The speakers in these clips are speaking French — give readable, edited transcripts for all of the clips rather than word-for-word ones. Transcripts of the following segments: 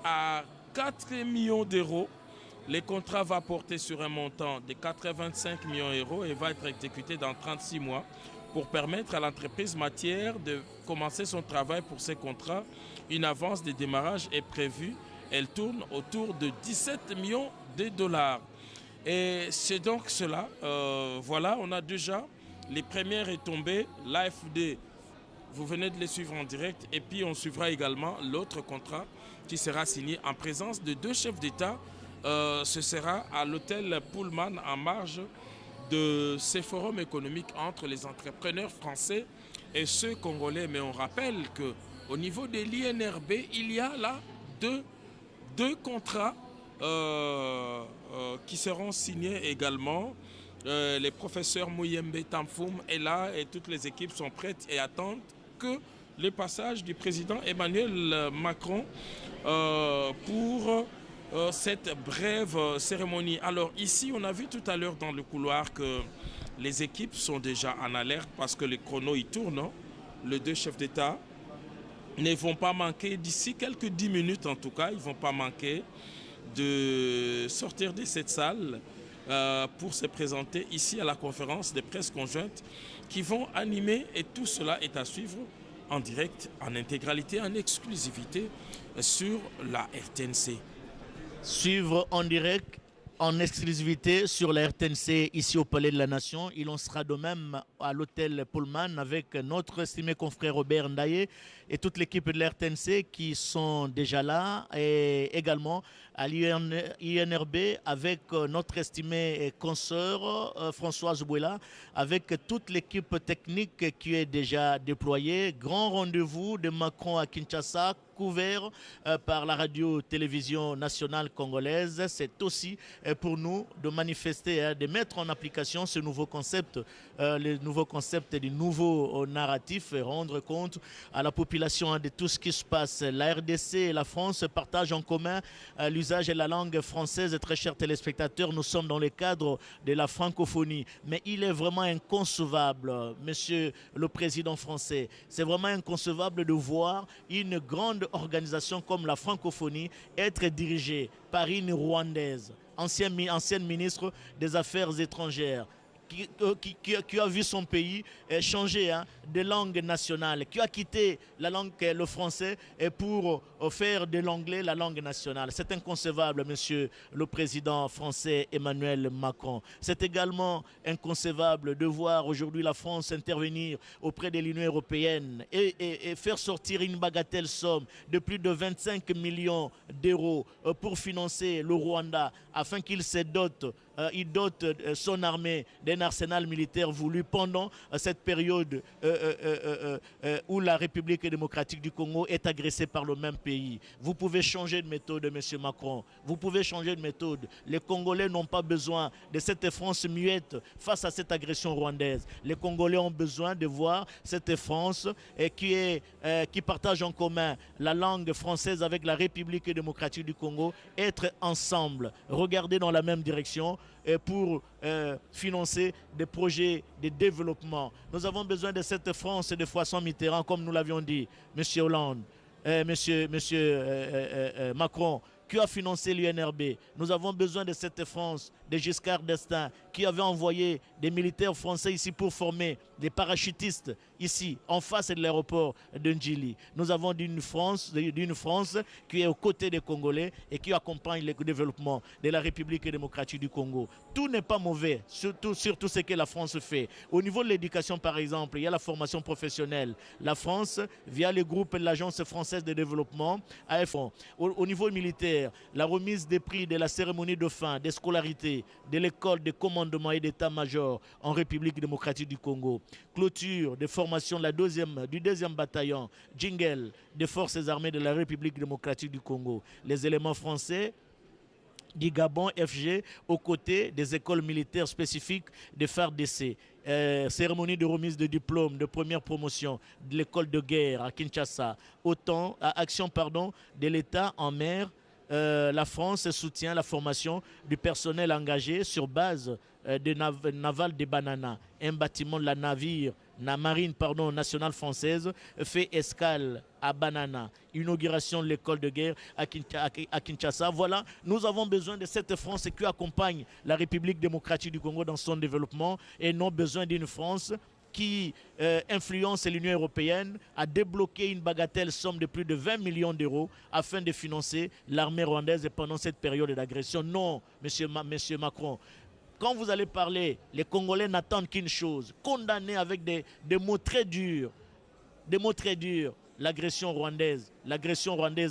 à 4 millions d'euros. Le contrat va porter sur un montant de 85 millions d'euros et va être exécuté dans 36 mois pour permettre à l'entreprise matière de commencer son travail pour ces contrats. Une avance de démarrage est prévue. Elle tourne autour de 17 millions de dollars. Et c'est donc cela. Voilà, on a déjà les premières retombées. L'AFD, vous venez de les suivre en direct. Et puis on suivra également l'autre contrat qui sera signé en présence de 2 chefs d'État. Ce sera à l'hôtel Pullman en marge de ces forums économiques entre les entrepreneurs français et ceux congolais. Mais on rappelle qu'au niveau de l'INRB, il y a là deux contrats qui seront signés également. Les professeurs Mouyembe Tamfoum est là et toutes les équipes sont prêtes et attendent que le passage du président Emmanuel Macron pour cette brève cérémonie. Alors ici, on a vu tout à l'heure dans le couloir que les équipes sont déjà en alerte parce que les chronos y tournent. Hein. Les 2 chefs d'État ne vont pas manquer, d'ici quelques 10 minutes en tout cas, ils ne vont pas manquer de sortir de cette salle pour se présenter ici à la conférence des presse conjointes qui vont animer, et tout cela est à suivre en direct, en intégralité, en exclusivité sur la RTNC. Suivre en direct, en exclusivité sur la RTNC ici au Palais de la Nation. Il en sera de même à l'hôtel Pullman avec notre estimé confrère Robert Ndaye et toute l'équipe de la RTNC qui sont déjà là, et également à l'INRB avec notre estimé consoeur Françoise Bouela, avec toute l'équipe technique qui est déjà déployée. Grand rendez-vous de Macron à Kinshasa, couvert par la radio-télévision nationale congolaise. C'est aussi pour nous de manifester, de mettre en application ce nouveau concept, le nouveau concept du nouveau narratif, et rendre compte à la population de tout ce qui se passe. La RDC et la France partagent en commun l'usage de la langue française. Très chers téléspectateurs, nous sommes dans le cadre de la francophonie. Mais il est vraiment inconcevable, monsieur le président français, c'est vraiment inconcevable de voir une grande organisation comme la francophonie être dirigée par une Rwandaise, ancienne ministre des Affaires étrangères, qui a vu son pays changer de langue nationale, qui a quitté la langue, le français, pour faire de l'anglais la langue nationale. C'est inconcevable, monsieur le président français Emmanuel Macron. C'est également inconcevable de voir aujourd'hui la France intervenir auprès de l'Union européenne et faire sortir une bagatelle somme de plus de 25 millions d'euros pour financer le Rwanda afin qu'il se dote, il dote son armée d'un arsenal militaire voulu pendant cette période où la République démocratique du Congo est agressée par le même pays. Vous pouvez changer de méthode, M. Macron. Vous pouvez changer de méthode. Les Congolais n'ont pas besoin de cette France muette face à cette agression rwandaise. Les Congolais ont besoin de voir cette France qui partage en commun la langue française avec la République démocratique du Congo être ensemble, regarder dans la même direction pour financer des projets de développement. Nous avons besoin de cette France de François Mitterrand, comme nous l'avions dit, M. Hollande, M. Macron, qui a financé l'UNRB. Nous avons besoin de cette France de Giscard d'Estaing, qui avait envoyé des militaires français ici pour former des parachutistes ici, en face de l'aéroport de Ndjili. Nous avons d'une France qui est aux côtés des Congolais et qui accompagne le développement de la République démocratique du Congo. Tout n'est pas mauvais, surtout ce que la France fait. Au niveau de l'éducation, par exemple, il y a la formation professionnelle. La France, via le groupe de l'Agence française de développement, AFON. Au niveau militaire, la remise des prix de la cérémonie de fin des scolarités de l'école de commandement et d'état-major en République démocratique du Congo. Clôture de formation du deuxième bataillon Djingel des forces armées de la République démocratique du Congo. Les éléments français du Gabon FG aux côtés des écoles militaires spécifiques de FARDC. Cérémonie de remise de diplôme de première promotion de l'école de guerre à Kinshasa. Action de l'État en mer. La France soutient la formation du personnel engagé sur base de navale de Banana. Un bâtiment de la marine nationale française fait escale à Banana, inauguration de l'école de guerre à Kinshasa. Voilà, nous avons besoin de cette France qui accompagne la République démocratique du Congo dans son développement et non besoin d'une France qui influence l'Union européenne à débloquer une bagatelle somme de plus de 20 millions d'euros afin de financer l'armée rwandaise pendant cette période d'agression. Non, monsieur Macron. Quand vous allez parler, les Congolais n'attendent qu'une chose, condamner avec des mots très durs, l'agression rwandaise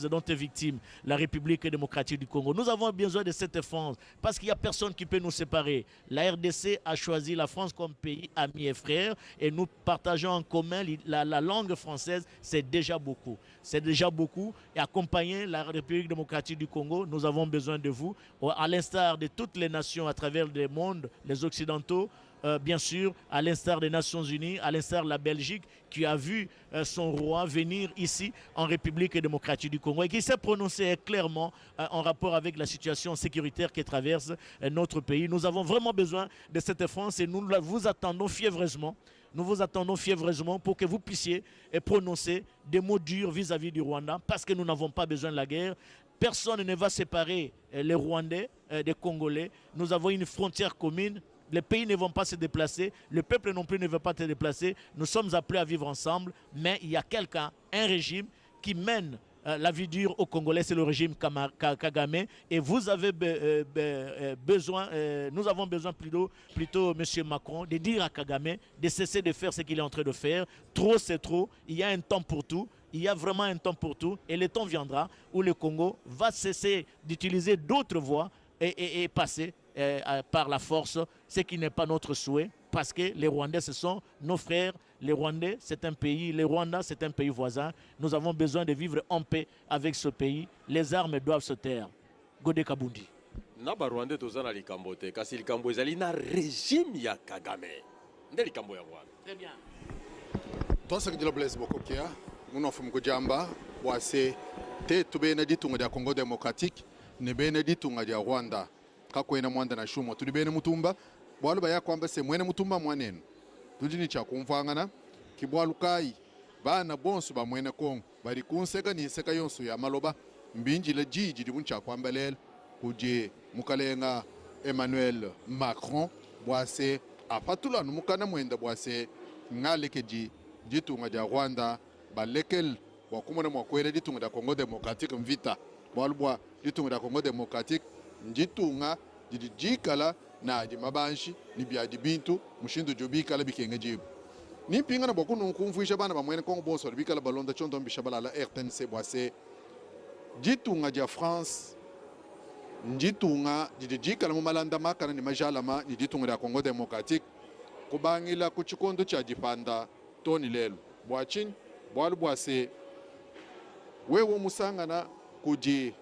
dont est victime la République démocratique du Congo. Nous avons besoin de cette France parce qu'il n'y a personne qui peut nous séparer. La RDC a choisi la France comme pays ami et frère et nous partageons en commun la langue française. C'est déjà beaucoup. C'est déjà beaucoup. Et accompagner la République démocratique du Congo, nous avons besoin de vous. À l'instar de toutes les nations à travers le monde, les Occidentaux, bien sûr, à l'instar des Nations Unies, à l'instar de la Belgique, qui a vu son roi venir ici en République démocratique du Congo et qui s'est prononcé clairement en rapport avec la situation sécuritaire qui traverse notre pays. Nous avons vraiment besoin de cette France et nous vous attendons fiévreusement. Nous vous attendons fiévreusement pour que vous puissiez prononcer des mots durs vis-à-vis du Rwanda parce que nous n'avons pas besoin de la guerre. Personne ne va séparer les Rwandais des Congolais. Nous avons une frontière commune. Les pays ne vont pas se déplacer, le peuple non plus ne veut pas se déplacer. Nous sommes appelés à vivre ensemble, mais il y a quelqu'un, un régime qui mène la vie dure aux Congolais, c'est le régime Kagame. Et vous avez besoin, nous avons besoin plutôt, M. Macron, de dire à Kagame de cesser de faire ce qu'il est en train de faire. Trop, c'est trop. Il y a un temps pour tout. Il y a vraiment un temps pour tout. Et le temps viendra où le Congo va cesser d'utiliser d'autres voies et passer par la force, ce qui n'est pas notre souhait, parce que les Rwandais, ce sont nos frères. Les Rwandais, c'est un pays, les Rwandais, c'est un pays voisin. Nous avons besoin de vivre en paix avec ce pays. Les armes doivent se taire. Godé Kabundi. Naba Rwandais tozana likambo te, kasi likambo ezali na régime ya Kagame. Nde likambo ya Rwanda. Très bien. Tosa kujila Blaise Bokokia, munofu mkujamba, wase te tubene ditunga dia Congo Démocratique, ne bene ditunga dia Rwanda. Kakwena mwanda na shumo tulibene mutumba bwalu baya kwamba se mwene mutumba mwanenu tujini cha kumvangana kibwalu kai bana bonsu ba mwene Kongo bari kunseka ni seka yonsu ya maloba mbinji le jiji dibuncha kwamba lel kuje mukalenga Emmanuel Macron bwase apatula numukana mwenda bwase ngalekeji jitunga ja Rwanda balekel wakumona mwakwele jitunga da Congo Démocratique mvita bwalu bwa jitunga da Congo Démocratique njitunga jikala na mabanshi ni byadi bintu mushindo jobikala bikenga jibu ni pinga na boku nkumfuisha bana bamwene Kongo bonso bikala balonda chondo mbishabala la RTNC bwase jitunga ja France njitunga jikala mu malanda makana ni majalama ni jitunga ya Congo Démocratique kubangila ku chikondo cha jipanda toni lelo bwachin bwalu bwase wewe musangana kuji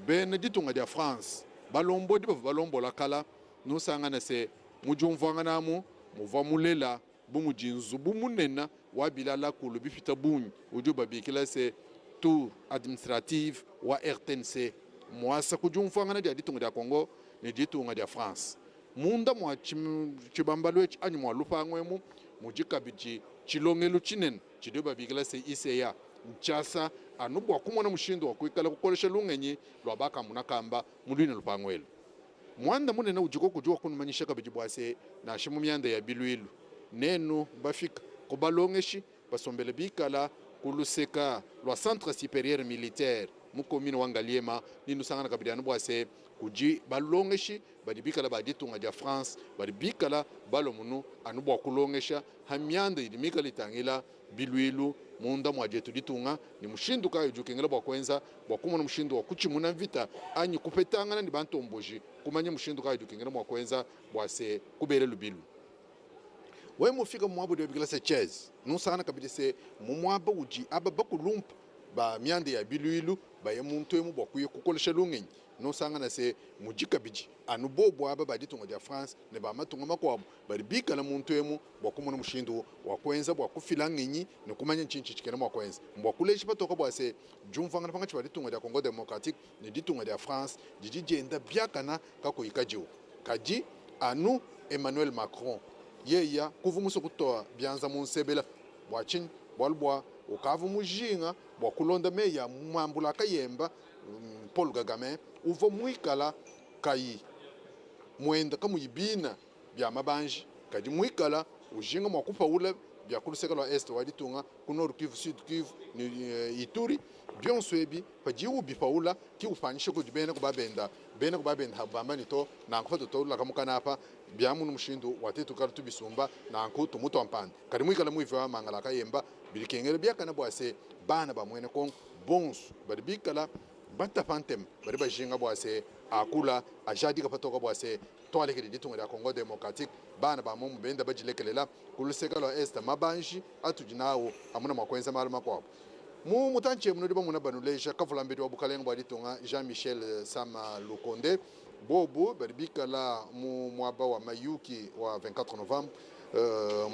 ben ditunga dia France balombo di balombo la kala no sangana se mujumvanga namu muva mulela bumujinzu bumunena wabilala kulu bifita bunyi ujuba bikila se tour administrative wa RTNC mwasa kujumvanga na dia ditunga dia Congo ni ditunga dia France munda mwa chibambalo anyu mwa lupangwemu mujikabiji chilongelo chinen chidoba bikila se ICA nchasa anubwa kumona mushindo wakuikala kukolesha lungenyi lwabaka munakamba mulwine lupangwelo mwanda munena ujiko kujua kunumanyisha kabijibwase na shimu myanda ya bilwilu nenu bafika kubalongeshi basombele bikala kuluseka lwa centre supérieur militaire mukomine wangaliema ninu sangana kabidanu bwase kuji balongeshi badibikala baditunga ja France badibikala balomunu anubwa kulongesha hamyanda idimikala itangila bilwilu munda mwajetu ditunga ni mushindu kayo jukengela bwa kwenza bwa kumona mushindu wa kuchimuna vita anyi kupetangana ni bantu omboji kumanya mushindu kayo jukengela bwa kwenza bwa se kubere lubilu we mufika mwabu de bigala se chez nusana kabide se mumwaba uji aba bakulumpa ba myande ya biluilu ba ya muntu emu bwa kuye kukolesha lungenyi nusanga se mujika biji anubobo aba baditunga ja France ne ba matunga makwabo bari bikala muntu emu bwa kumona mushindu wa kwenza bwa kufila ngenyi ne kumanya nchinchi chikena mwa kwenza mbwa kuleshi patoka bwa se jumfanga panga chwa ditunga ja Congo Démocratique ne ditunga ja France jijenda byakana kako ikajiu kaji anu Emmanuel Macron yeya kuvumuso kutoa byanza munsebela bwachin bwalbwa ukava mujinga bwa kulonda meya mwambula kayemba Paul Kagame uva muikala kai mwenda kamuyibina bya mabanji kadi muikala ujinga mwakupa ula bya kuluseka est waditunga kunoru Kivu Sud Kivu ni Ituri byonso ebi paji ubi paula ki ufanishe ko dibena ko babenda bena ko babenda habamba nito na nkofa to la kamukana apa bya munu mushindu watetu kartu bisumba na nko tumuto ampande kadi muikala muiva mangala kayemba bilikengere bya kana bwase bana ba mwene ko bons bari bikala batta fantem bari bajinga bwase akula ajadi ka patoka bwase toile ke ditunga ya Congo Democratique bana ba mu benda bajilekelela kuluseka est mabanji atujinawo amuna makwenza malama kwabo mu mutanche muno diba muna banuleja kavulambedi wa bukalenga bwa ditunga Jean-Michel Sama Lukonde bobo baribika la mu mwaba wa Mayuki wa 24 Novembre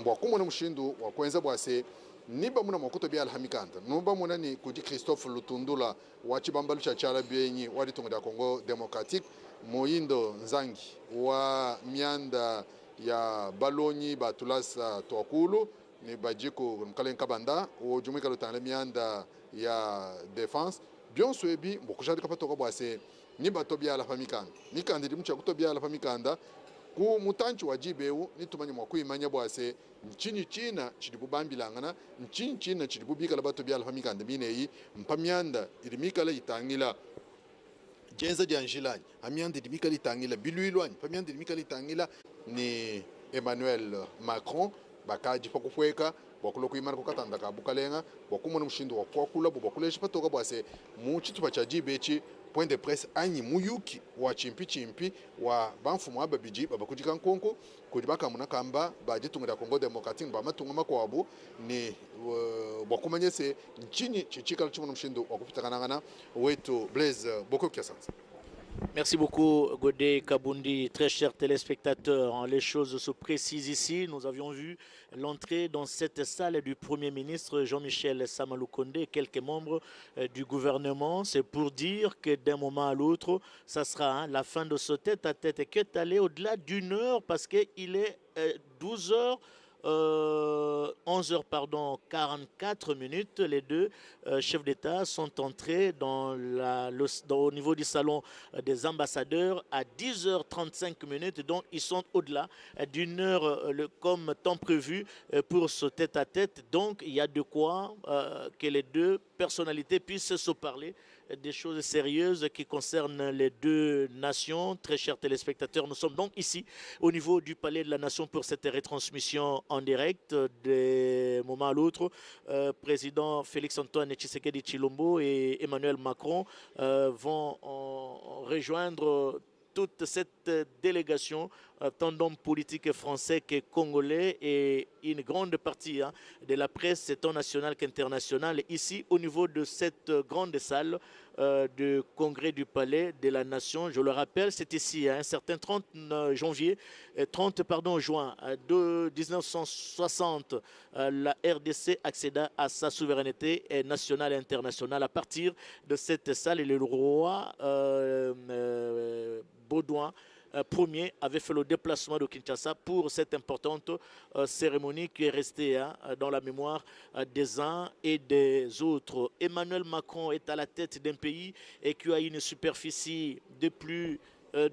mbwa kumona mushindu wa kwenza bwase niba muna makuto bya alhamikanda nuba muna ni kudi Christophe Lutundula wa chibambalu cha chala byenyi wa ditunga ya Congo Democratique Moindo Nzangi wa mianda ya balonyi batulasa twakulu ni bajiko mkalen kabanda o jumika lutanga mianda ya defense byonso ebi mbokujadi kapatoka bwase ni batobya la famikanda ni kandidi mcha kutobya la famikanda ku mutanchi wa jibeu ni tumanyi mwakuimanya bwase nchini china chidibubambilangana nchini china chidibubika la batobya la famikanda bineyi mpamianda ilimika la itangila jenza janjilani amianda ilimika litangila biluilwani pamianda ilimika litangila ni Emmanuel Macron bakaji pakufweka bwakulo kuimana kukatanda ka bukalenga bwakumona mushindo wa kwakula bwakuleshi patoka bwase mu chitupa cha jibechi point de presse anyi muyuki wa chimpi wa banfumu ababiji babakujika nkonko kudi bakamuna kamba bajitungira Congo Democratique bamatunga makwabu ni bwakumanyese nchini chichikala chimona mushindo wa kupitakana wetu Blaise Boko Kiasanza. Merci beaucoup Godé Kabundi, très chers téléspectateurs. Les choses se précisent ici. Nous avions vu l'entrée dans cette salle du Premier ministre Jean-Michel Sama Lukonde et quelques membres du gouvernement. C'est pour dire que d'un moment à l'autre, ça sera la fin de ce tête-à-tête qui est allé au-delà d'une heure parce qu'il est 12 heures. 11h, pardon, 44 minutes. Les deux chefs d'État sont entrés au niveau du salon des ambassadeurs à 10h35 minutes. Donc, ils sont au-delà d'une heure comme temps prévu pour ce tête-à-tête. Donc, il y a de quoi que les deux personnalités puissent se parler des choses sérieuses qui concernent les deux nations. Très chers téléspectateurs, nous sommes donc ici au niveau du Palais de la Nation pour cette retransmission en direct. De moment à l'autre, président Félix-Antoine Tshisekedi Tshilombo et Emmanuel Macron vont rejoindre toute cette délégation, tant d'hommes politiques français que congolais et une grande partie de la presse, tant nationale qu'internationale, ici au niveau de cette grande salle du congrès du Palais de la Nation. Je le rappelle, c'est ici, un certain 30 juin de 1960, la RDC accéda à sa souveraineté nationale et internationale. À partir de cette salle, le roi Baudouin Ier avait fait le déplacement de Kinshasa pour cette importante cérémonie qui est restée dans la mémoire des uns et des autres. Emmanuel Macron est à la tête d'un pays et qui a une superficie de plus quel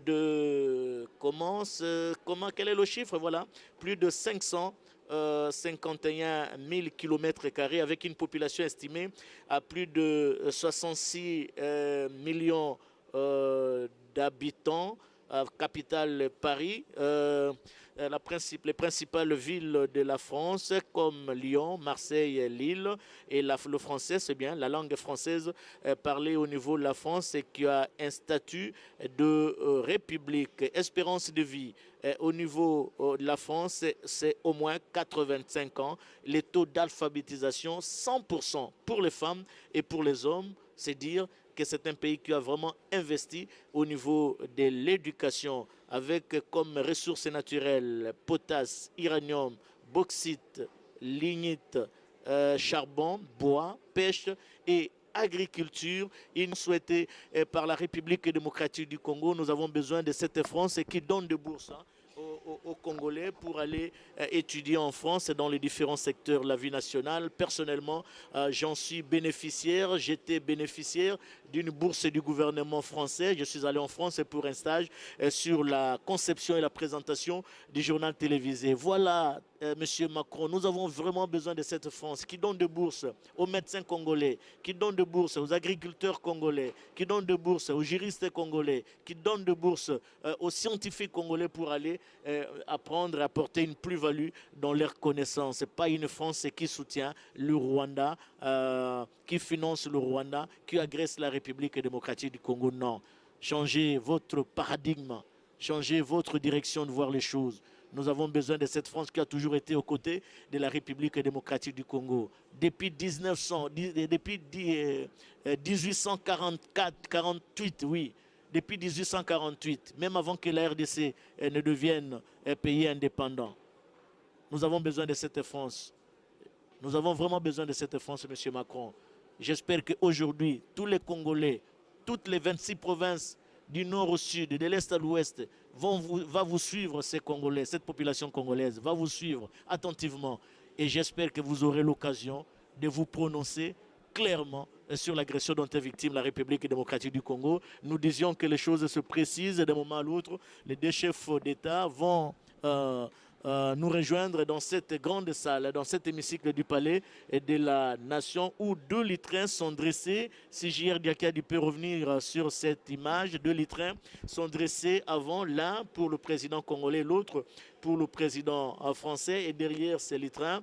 est le chiffre? Voilà, plus de 551 000 km² avec une population estimée à plus de 66 millions d'habitants. Capitale Paris, les principales villes de la France comme Lyon, Marseille, Lille, et le français, c'est bien la langue française parlée au niveau de la France et qui a un statut de république. Espérance de vie au niveau de la France, c'est au moins 85 ans. Les taux d'alphabétisation, 100% pour les femmes et pour les hommes, c'est dire que c'est un pays qui a vraiment investi au niveau de l'éducation avec comme ressources naturelles potasse, uranium, bauxite, lignite, charbon, bois, pêche et agriculture. Ils souhaitaient par la République démocratique du Congo, nous avons besoin de cette France qui donne des bourses aux Congolais pour aller étudier en France et dans les différents secteurs de la vie nationale. Personnellement, j'en suis bénéficiaire. J'étais bénéficiaire d'une bourse du gouvernement français. Je suis allé en France pour un stage sur la conception et la présentation du journal télévisé. Voilà, Monsieur Macron, nous avons vraiment besoin de cette France qui donne de bourses aux médecins congolais, qui donne de bourses aux agriculteurs congolais, qui donne de bourses aux juristes congolais, qui donne de bourses aux scientifiques congolais pour aller apprendre et apporter une plus-value dans leurs connaissances. Ce n'est pas une France qui soutient le Rwanda, qui finance le Rwanda, qui agresse la République démocratique du Congo. Non. Changez votre paradigme, changez votre direction de voir les choses. Nous avons besoin de cette France qui a toujours été aux côtés de la République démocratique du Congo. Depuis 1844-48, oui, depuis 1848, même avant que la RDC ne devienne un pays indépendant. Nous avons besoin de cette France. Nous avons vraiment besoin de cette France, M. Macron. J'espère qu'aujourd'hui, tous les Congolais, toutes les 26 provinces du nord au sud, de l'est à l'ouest, va vous suivre, ces Congolais, cette population congolaise, va vous suivre attentivement. Et j'espère que vous aurez l'occasion de vous prononcer clairement sur l'agression dont est victime la République démocratique du Congo. Nous disions que les choses se précisent d'un moment à l'autre. Les deux chefs d'État vont nous rejoindre dans cette grande salle, dans cet hémicycle du palais de la nation où 2 litrins sont dressés. Si J.R. Diakadi peut revenir sur cette image, 2 litrins sont dressés avant, l'un pour le président congolais, l'autre pour le président français. Et derrière ces litrins,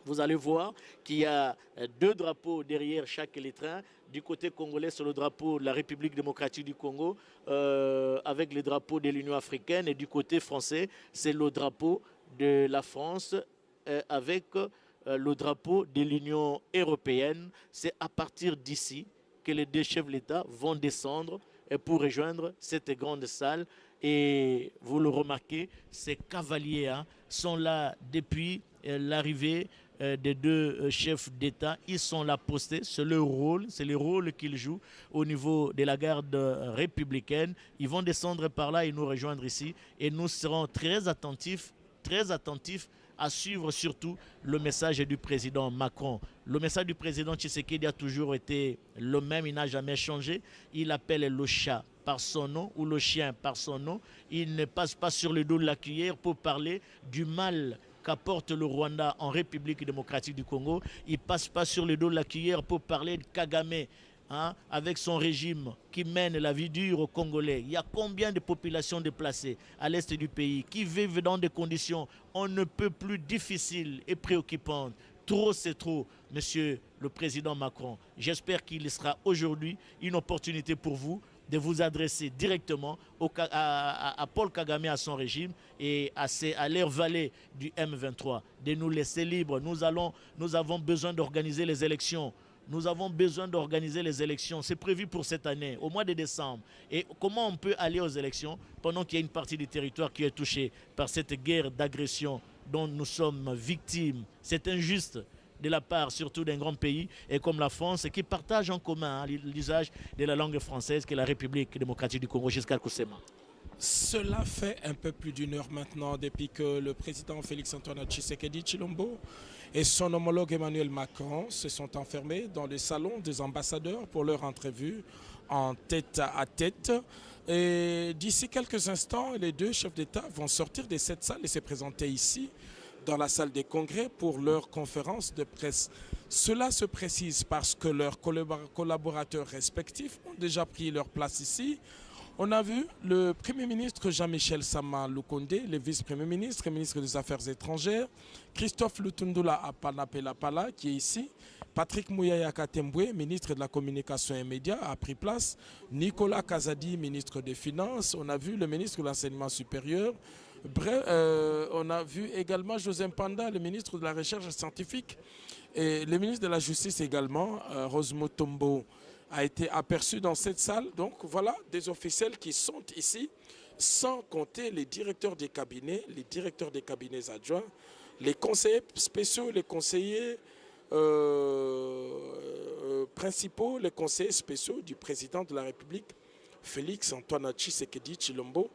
vous allez voir qu'il y a 2 drapeaux derrière chaque litrin. Du côté congolais, c'est le drapeau de la République démocratique du Congo avec les drapeaux de l'Union africaine. Et du côté français, c'est le drapeau de la France avec le drapeau de l'Union européenne. C'est à partir d'ici que les 2 chefs de l'État vont descendre pour rejoindre cette grande salle. Et vous le remarquez, ces cavaliers sont là depuis l'arrivée des 2 chefs d'État. Ils sont là postés, c'est leur rôle, c'est le rôle qu'ils jouent au niveau de la garde républicaine. Ils vont descendre par là et nous rejoindre ici. Et nous serons très attentifs à suivre surtout le message du président Macron. Le message du président Tshisekedi a toujours été le même, il n'a jamais changé. Il appelle le chat par son nom ou le chien par son nom. Il ne passe pas sur le dos de la cuillère pour parler du mal qu'apporte le Rwanda en République démocratique du Congo. Il ne passe pas sur le dos de la cuillère pour parler de Kagame, avec son régime qui mène la vie dure aux Congolais. Il y a combien de populations déplacées à l'est du pays qui vivent dans des conditions on ne peut plus difficiles et préoccupantes. Trop, c'est trop, monsieur le président Macron. J'espère qu'il sera aujourd'hui une opportunité pour vous de vous adresser directement à Paul Kagame, à son régime et à l'air valet du M23, de nous laisser libres. Nous avons besoin d'organiser les élections. Nous avons besoin d'organiser les élections. C'est prévu pour cette année, au mois de décembre. Et comment on peut aller aux élections pendant qu'il y a une partie du territoire qui est touchée par cette guerre d'agression dont nous sommes victimes? C'est injuste de la part surtout d'un grand pays et comme la France qui partage en commun l'usage de la langue française que la République démocratique du Congo jusqu'à Kousema. Cela fait un peu plus d'1 heure maintenant depuis que le président Félix-Antoine Tshisekedi Tshilombo et son homologue Emmanuel Macron se sont enfermés dans le salon des ambassadeurs pour leur entrevue en tête à tête. Et d'ici quelques instants, les 2 chefs d'État vont sortir de cette salle et se présenter ici dans la salle des congrès pour leur conférence de presse. Cela se précise parce que leurs collaborateurs respectifs ont déjà pris leur place ici. On a vu le Premier ministre Jean-Michel Sama Lukonde, le vice-premier ministre et ministre des Affaires étrangères, Christophe Lutundula Apanapelapala qui est ici, Patrick Mouyaya Katembwe, ministre de la Communication et Médias, a pris place, Nicolas Kazadi, ministre des Finances, on a vu le ministre de l'Enseignement supérieur. Bref, on a vu également José Mpanda, le ministre de la Recherche scientifique, et le ministre de la Justice également, Rosmo Tombo, a été aperçu dans cette salle. Donc voilà des officiels qui sont ici, sans compter les directeurs des cabinets adjoints, les conseillers spéciaux, les conseillers principaux, les conseillers spéciaux du président de la République, Félix-Antoine Tshisekedi Tshilombo,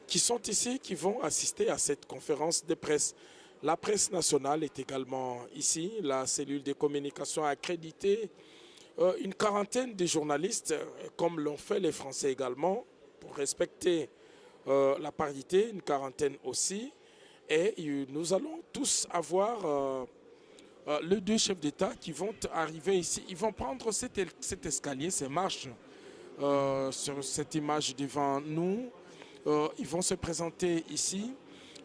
qui sont ici, qui vont assister à cette conférence de presse. La presse nationale est également ici, la cellule de communication a accrédité une quarantaine de journalistes, comme l'ont fait les Français également, pour respecter la parité, une quarantaine aussi. Et nous allons tous avoir les deux chefs d'État qui vont arriver ici. Ils vont prendre cet escalier, ces marches, sur cette image devant nous. Ils vont se présenter ici.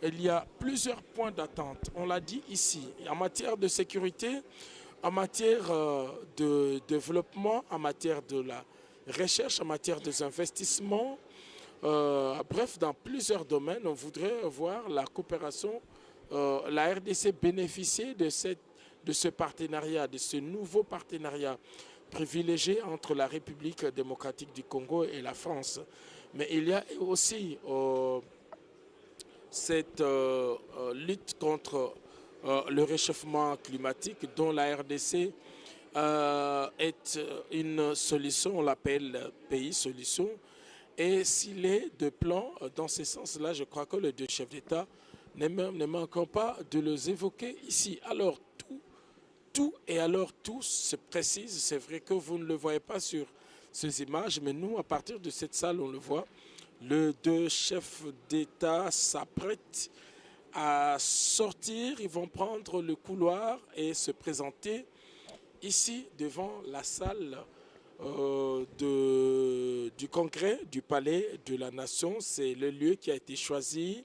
Il y a plusieurs points d'attente. On l'a dit ici, en matière de sécurité, en matière de développement, en matière de la recherche, en matière des investissements. Bref, dans plusieurs domaines, on voudrait voir la coopération, la RDC bénéficier de ce partenariat, de ce nouveau partenariat privilégié entre la République démocratique du Congo et la France. Mais il y a aussi cette lutte contre le réchauffement climatique dont la RDC est une solution, on l'appelle pays solution. Et s'il est de plan dans ce sens-là, je crois que les deux chefs d'État ne manqueront pas de les évoquer ici. Alors tout se précise. C'est vrai que vous ne le voyez pas sur ces images, mais nous, à partir de cette salle, on le voit. Les deux chefs d'État s'apprêtent à sortir. Ils vont prendre le couloir et se présenter ici devant la salle du congrès du Palais de la Nation. C'est le lieu qui a été choisi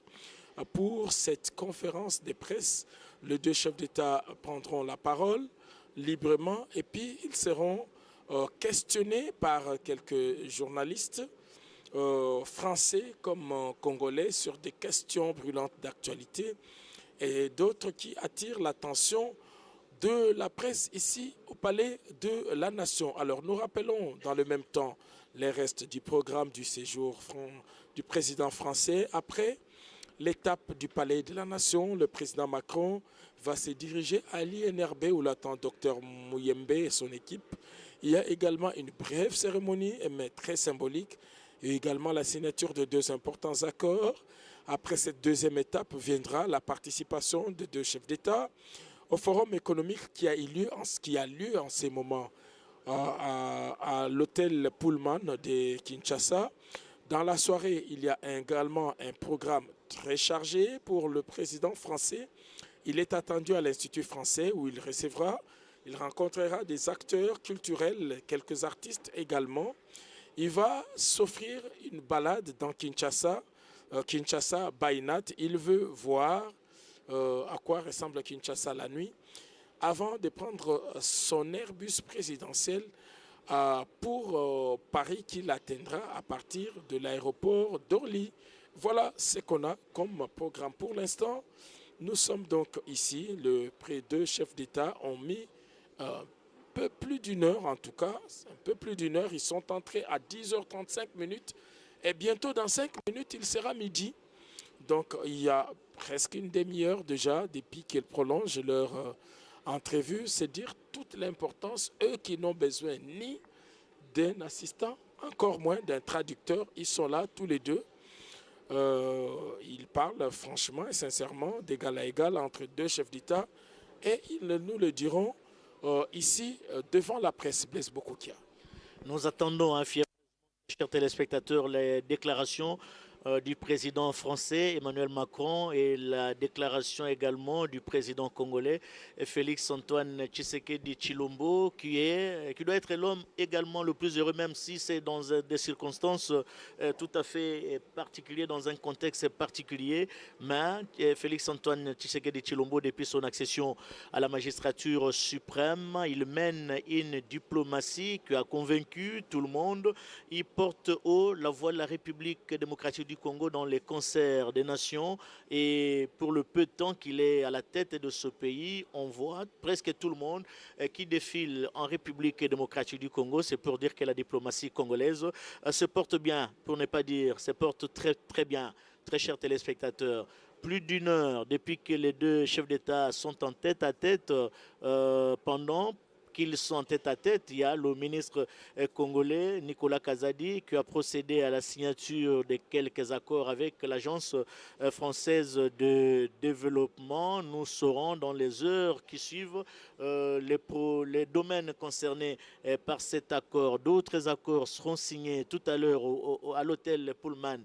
pour cette conférence de presse. Les deux chefs d'État prendront la parole librement et puis ils seront questionnés par quelques journalistes français comme congolais sur des questions brûlantes d'actualité et d'autres qui attirent l'attention de la presse ici au Palais de la Nation. Alors nous rappelons dans le même temps les restes du programme du séjour du président français. Après l'étape du Palais de la Nation, le président Macron va se diriger à l'INRB où l'attend Dr Mouyembe et son équipe. Il y a également une brève cérémonie, mais très symbolique, et également la signature de deux importants accords. Après cette deuxième étape viendra la participation de deux chefs d'État au forum économique qui a lieu en ces moments à l'hôtel Pullman de Kinshasa. Dans la soirée, il y a également un programme très chargé pour le président français. Il est attendu à l'Institut français où il rencontrera des acteurs culturels, quelques artistes également. Il va s'offrir une balade dans Kinshasa, Kinshasa by night. Il veut voir à quoi ressemble Kinshasa la nuit avant de prendre son Airbus présidentiel pour Paris qu'il atteindra à partir de l'aéroport d'Orly. Voilà ce qu'on a comme programme pour l'instant. Nous sommes donc ici, les deux chefs d'État ont mis un peu plus d'une heure en tout cas, un peu plus d'une heure. Ils sont entrés à 10h35 et bientôt dans 5 minutes, il sera midi. Donc il y a presque une demi-heure déjà depuis qu'ils prolongent leur entrevue. C'est dire toute l'importance, eux qui n'ont besoin ni d'un assistant, encore moins d'un traducteur. Ils sont là tous les deux. Ils parlent franchement et sincèrement d'égal à égal entre deux chefs d'État et ils nous le diront ici devant la presse. Blaise Bokokia. Nous attendons, chers téléspectateurs, les déclarations du président français Emmanuel Macron et la déclaration également du président congolais Félix Antoine Tshisekedi Tshilombo qui doit être l'homme également le plus heureux, même si c'est dans des circonstances tout à fait particulières, dans un contexte particulier. Mais Félix Antoine Tshisekedi Tshilombo, depuis son accession à la magistrature suprême, il mène une diplomatie qui a convaincu tout le monde. Il porte haut la voix de la République démocratique du Congo dans les concerts des nations, et pour le peu de temps qu'il est à la tête de ce pays, on voit presque tout le monde qui défile en République démocratique du Congo. C'est pour dire que la diplomatie congolaise se porte bien, pour ne pas dire se porte très très bien. Très chers téléspectateurs, plus d'une heure depuis que les deux chefs d'État sont en tête à tête pendant qu'ils sont tête à tête, il y a le ministre congolais Nicolas Kazadi qui a procédé à la signature de quelques accords avec l'Agence française de développement. Nous saurons dans les heures qui suivent les domaines concernés par cet accord. D'autres accords seront signés tout à l'heure à l'hôtel Pullman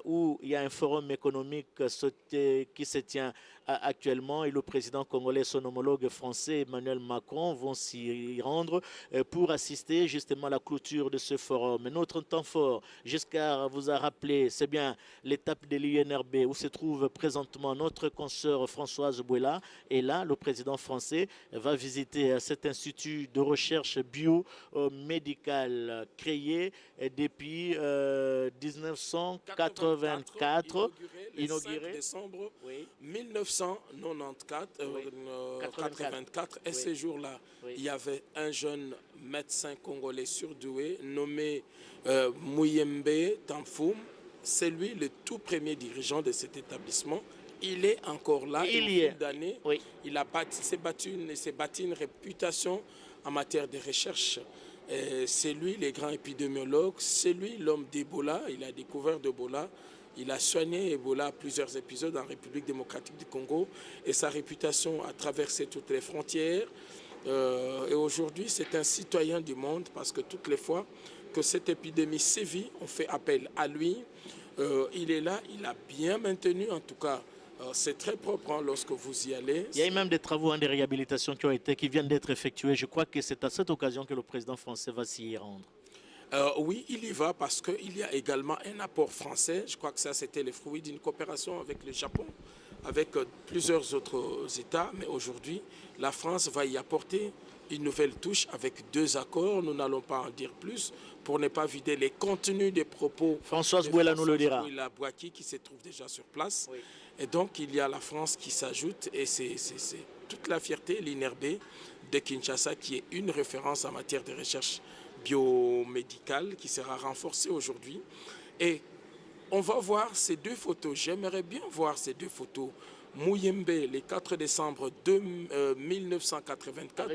où il y a un forum économique qui se tient actuellement et le président congolais, son homologue français Emmanuel Macron vont s'y rendre pour assister justement à la clôture de ce forum. Notre temps fort, Giscard vous a rappelé, c'est bien l'étape de l'UNRB où se trouve présentement notre consoeur Françoise Bouela. Et là, le président français va visiter cet institut de recherche biomédicale créé depuis 1984, inauguré le 5 décembre 1984. Et ce jour-là, il y avait un jeune médecin congolais surdoué nommé Muyembe Tamfoum. C'est lui le tout premier dirigeant de cet établissement. Il est encore là. Il y est. Il s'est bâti une réputation en matière de recherche. C'est lui le grand épidémiologue. C'est lui l'homme d'Ebola. Il a découvert d'Ebola. Il a soigné Ebola à plusieurs épisodes en République démocratique du Congo. Et sa réputation a traversé toutes les frontières. Et aujourd'hui, c'est un citoyen du monde parce que toutes les fois que cette épidémie sévit, on fait appel à lui. Il est là, il a bien maintenu, en tout cas, c'est très propre lorsque vous y allez. Il y a même des travaux de réhabilitation qui viennent d'être effectués. Je crois que c'est à cette occasion que le président français va s'y rendre. Oui, il y va parce qu'il y a également un apport français. Je crois que ça, c'était le fruit d'une coopération avec le Japon, avec plusieurs autres États. Mais aujourd'hui, la France va y apporter une nouvelle touche avec 2 accords. Nous n'allons pas en dire plus pour ne pas vider les contenus des propos. Françoise Bouela nous le dira. La Boaki qui se trouve déjà sur place. Oui. Et donc, il y a la France qui s'ajoute et c'est toute la fierté, l'INRB de Kinshasa qui est une référence en matière de recherche biomédicale qui sera renforcée aujourd'hui. Et on va voir ces 2 photos. J'aimerais bien voir ces 2 photos. Muyembe, le 4 décembre 1984,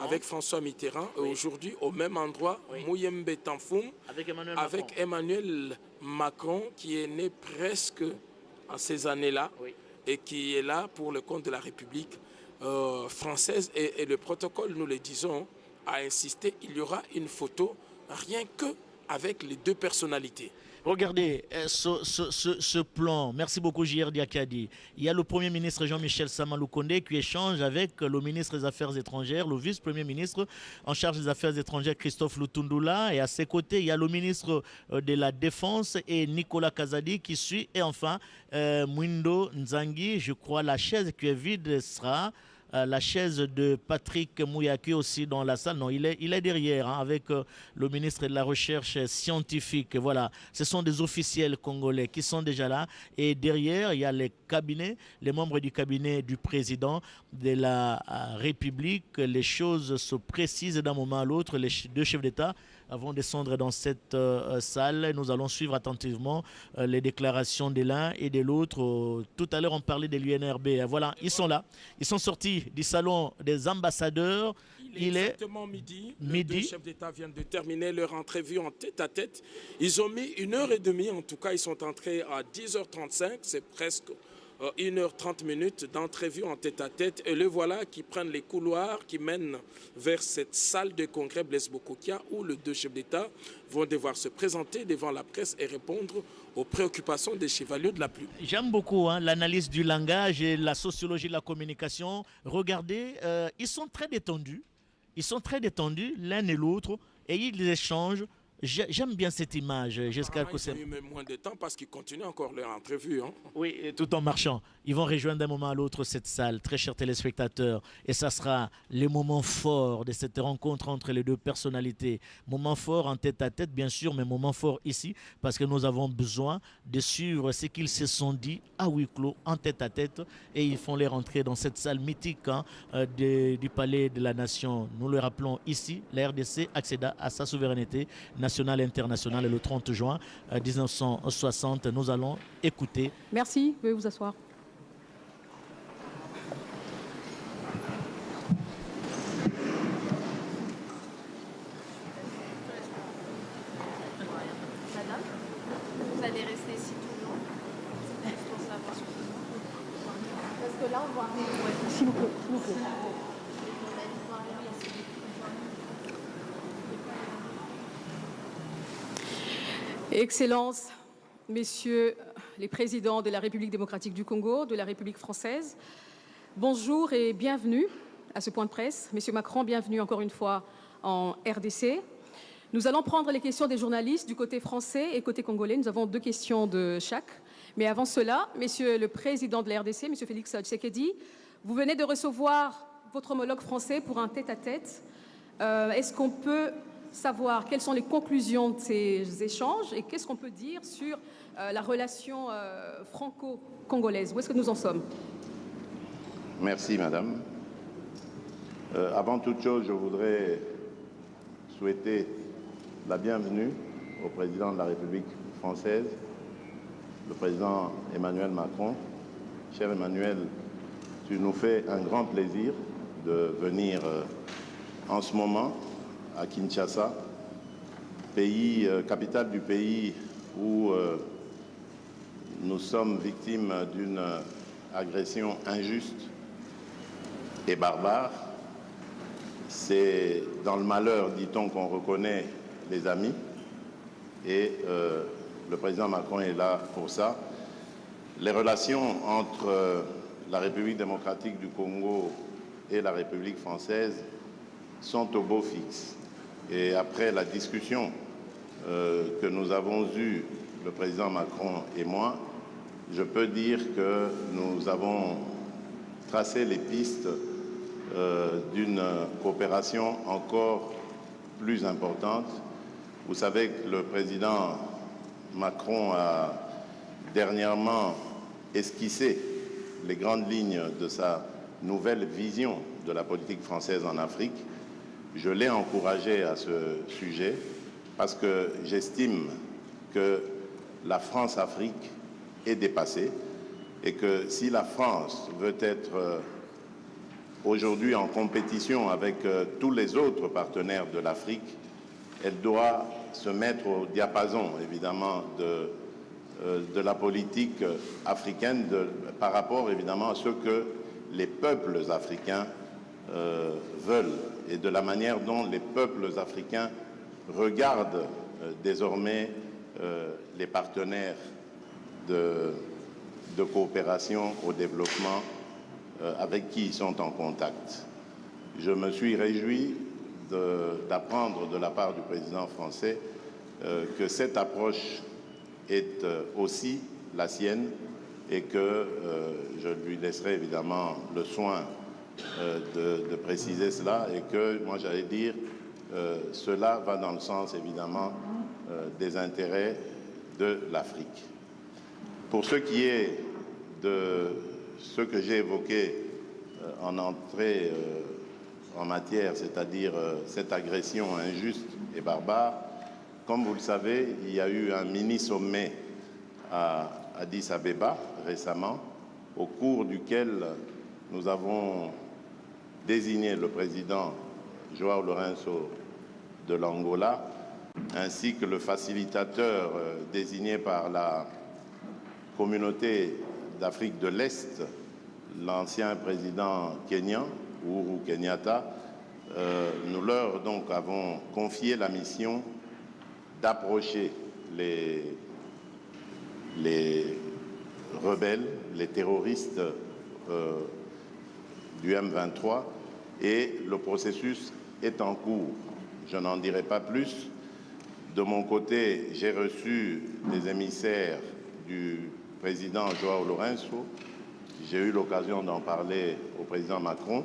avec François Mitterrand. Oui. Aujourd'hui, au même endroit, oui. Muyembe Tamfoum, avec Emmanuel Macron, qui est né presque en ces années-là, oui. Et qui est là pour le compte de la République française. Et le protocole, nous le disons, a insisté, il y aura une photo, rien que avec les 2 personnalités. Regardez ce plan. Merci beaucoup, J.R. Diakadi. Il y a le Premier ministre Jean-Michel Samalou Kondé qui échange avec le ministre des Affaires étrangères, le vice-premier ministre en charge des Affaires étrangères, Christophe Lutundula. Et à ses côtés, il y a le ministre de la Défense et Nicolas Kazadi qui suit. Et enfin, Mwindo Nzangi, je crois la chaise qui est vide sera... la chaise de Patrick Mouyaki aussi dans la salle. Non, il est derrière avec le ministre de la Recherche scientifique. Voilà, ce sont des officiels congolais qui sont déjà là. Et derrière, il y a les cabinets, les membres du cabinet du président de la République. Les choses se précisent d'un moment à l'autre. Les 2 chefs d'État vont descendre dans cette salle. Nous allons suivre attentivement les déclarations de l'un et de l'autre. Tout à l'heure, on parlait de l'UNRB. Voilà, ils sont là. Ils sont sortis du salon des ambassadeurs. Il est exactement midi. Les 2 chefs d'État viennent de terminer leur entrevue en tête-à-tête. Ils ont mis 1h30. En tout cas, ils sont entrés à 10h35. C'est presque 1h30 d'entrevue en tête-à-tête. Et le voilà qui prennent les couloirs qui mènent vers cette salle de congrès Blaise Bokokia où les 2 chefs d'État vont devoir se présenter devant la presse et répondre aux préoccupations des chevaliers de la plume. J'aime beaucoup l'analyse du langage et la sociologie de la communication. Regardez, ils sont très détendus. Ils sont très détendus l'un et l'autre et ils échangent. J'aime bien cette image. J'espère que c'est... Ils ont eu même moins de temps parce qu'ils continuent encore leur entrevue. Oui, tout en marchant. Ils vont rejoindre d'un moment à l'autre cette salle, très chers téléspectateurs. Et ça sera le moment fort de cette rencontre entre les 2 personnalités. Moment fort en tête-à-tête, bien sûr, mais moment fort ici, parce que nous avons besoin de suivre ce qu'ils se sont dit à huis clos, en tête-à-tête. Et ils font les rentrer dans cette salle mythique du Palais de la Nation. Nous le rappelons ici, la RDC accéda à sa souveraineté nationale et internationale le 30 juin 1960. Nous allons écouter. Merci, veuillez vous asseoir. Vous allez rester ici tout le long. Juste pour savoir. Parce que là, on voit. S'il vous plaît, s'il vous plaît. Excellences, Messieurs les présidents de la République démocratique du Congo, de la République française, bonjour et bienvenue à ce point de presse. Monsieur Macron, bienvenue encore une fois en RDC. Nous allons prendre les questions des journalistes du côté français et côté congolais. Nous avons 2 questions de chaque. Mais avant cela, Monsieur le Président de la RDC, Monsieur Félix Tshisekedi, vous venez de recevoir votre homologue français pour un tête-à-tête. Est-ce qu'on peut savoir quelles sont les conclusions de ces échanges et qu'est-ce qu'on peut dire sur la relation franco-congolaise? Où est-ce que nous en sommes? Merci, Madame. Avant toute chose, je voudrais souhaiter la bienvenue au président de la République française, le président Emmanuel Macron. Cher Emmanuel, tu nous fais un grand plaisir de venir en ce moment à Kinshasa, capitale du pays où nous sommes victimes d'une agression injuste et barbare. C'est dans le malheur, dit-on, qu'on reconnaît les amis et le président Macron est là pour ça. Les relations entre la République démocratique du Congo et la République française sont au beau fixe. Et après la discussion que nous avons eue, le président Macron et moi, je peux dire que nous avons tracé les pistes d'une coopération encore plus importante. Vous savez que le président Macron a dernièrement esquissé les grandes lignes de sa nouvelle vision de la politique française en Afrique. Je l'ai encouragé à ce sujet parce que j'estime que la France-Afrique est dépassée et que si la France veut être aujourd'hui en compétition avec tous les autres partenaires de l'Afrique, elle doit se mettre au diapason, évidemment, de la politique africaine par rapport, évidemment, à ce que les peuples africains veulent et de la manière dont les peuples africains regardent désormais les partenaires de coopération au développement avec qui ils sont en contact. Je me suis réjoui d'apprendre de la part du président français que cette approche est aussi la sienne et que je lui laisserai évidemment le soin de préciser cela et que, moi j'allais dire, cela va dans le sens évidemment des intérêts de l'Afrique. Pour ce qui est de ce que j'ai évoqué en entrée en matière, c'est-à-dire cette agression injuste et barbare, comme vous le savez, il y a eu un mini-sommet à Addis Abeba récemment, au cours duquel nous avons désigné le président João Lourenço de l'Angola, ainsi que le facilitateur désigné par la communauté d'Afrique de l'Est, l'ancien président kényan, Uhuru Kenyatta. Nous leur donc avons confié la mission d'approcher les rebelles, les terroristes du M23 et le processus est en cours. Je n'en dirai pas plus. De mon côté, j'ai reçu des émissaires du président João Lourenço. J'ai eu l'occasion d'en parler au président Macron,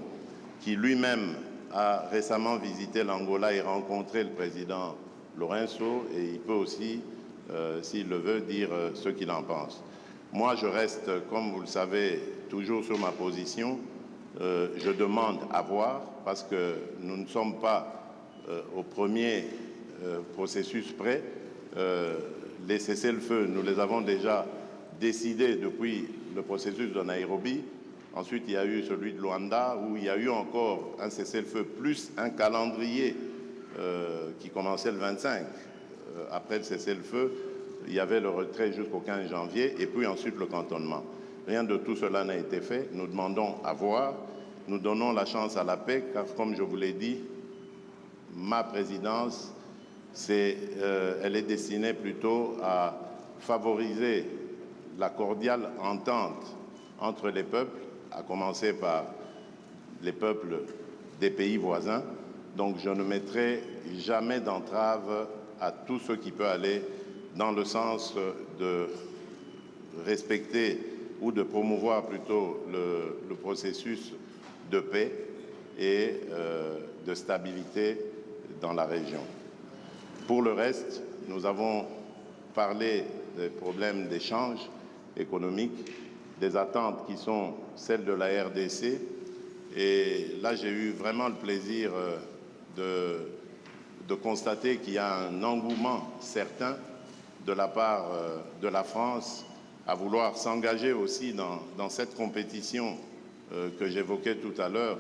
qui lui-même a récemment visité l'Angola et rencontré le président Lourenço, et il peut aussi, s'il le veut, dire ce qu'il en pense. Moi, je reste, comme vous le savez, toujours sur ma position. Je demande à voir, parce que nous ne sommes pas au premier processus prêt. Les cessez-le-feu, nous les avons déjà décidés depuis le processus de Nairobi. Ensuite, il y a eu celui de Luanda, où il y a eu encore un cessez-le-feu, plus un calendrier qui commençait le 25. Après le cessez-le-feu, il y avait le retrait jusqu'au 15 janvier et puis ensuite le cantonnement. Rien de tout cela n'a été fait. Nous demandons à voir. Nous donnons la chance à la paix, car comme je vous l'ai dit, ma présidence, elle est destinée plutôt à favoriser la cordiale entente entre les peuples, à commencer par les peuples des pays voisins. Donc je ne mettrai jamais d'entrave à tout ce qui peut aller dans le sens de respecter ou de promouvoir plutôt le processus de paix et de stabilité dans la région. Pour le reste, nous avons parlé des problèmes d'échange économique, des attentes qui sont celles de la RDC. Et là, j'ai eu vraiment le plaisir de constater qu'il y a un engouement certain de la part de la France à vouloir s'engager aussi dans cette compétition que j'évoquais tout à l'heure,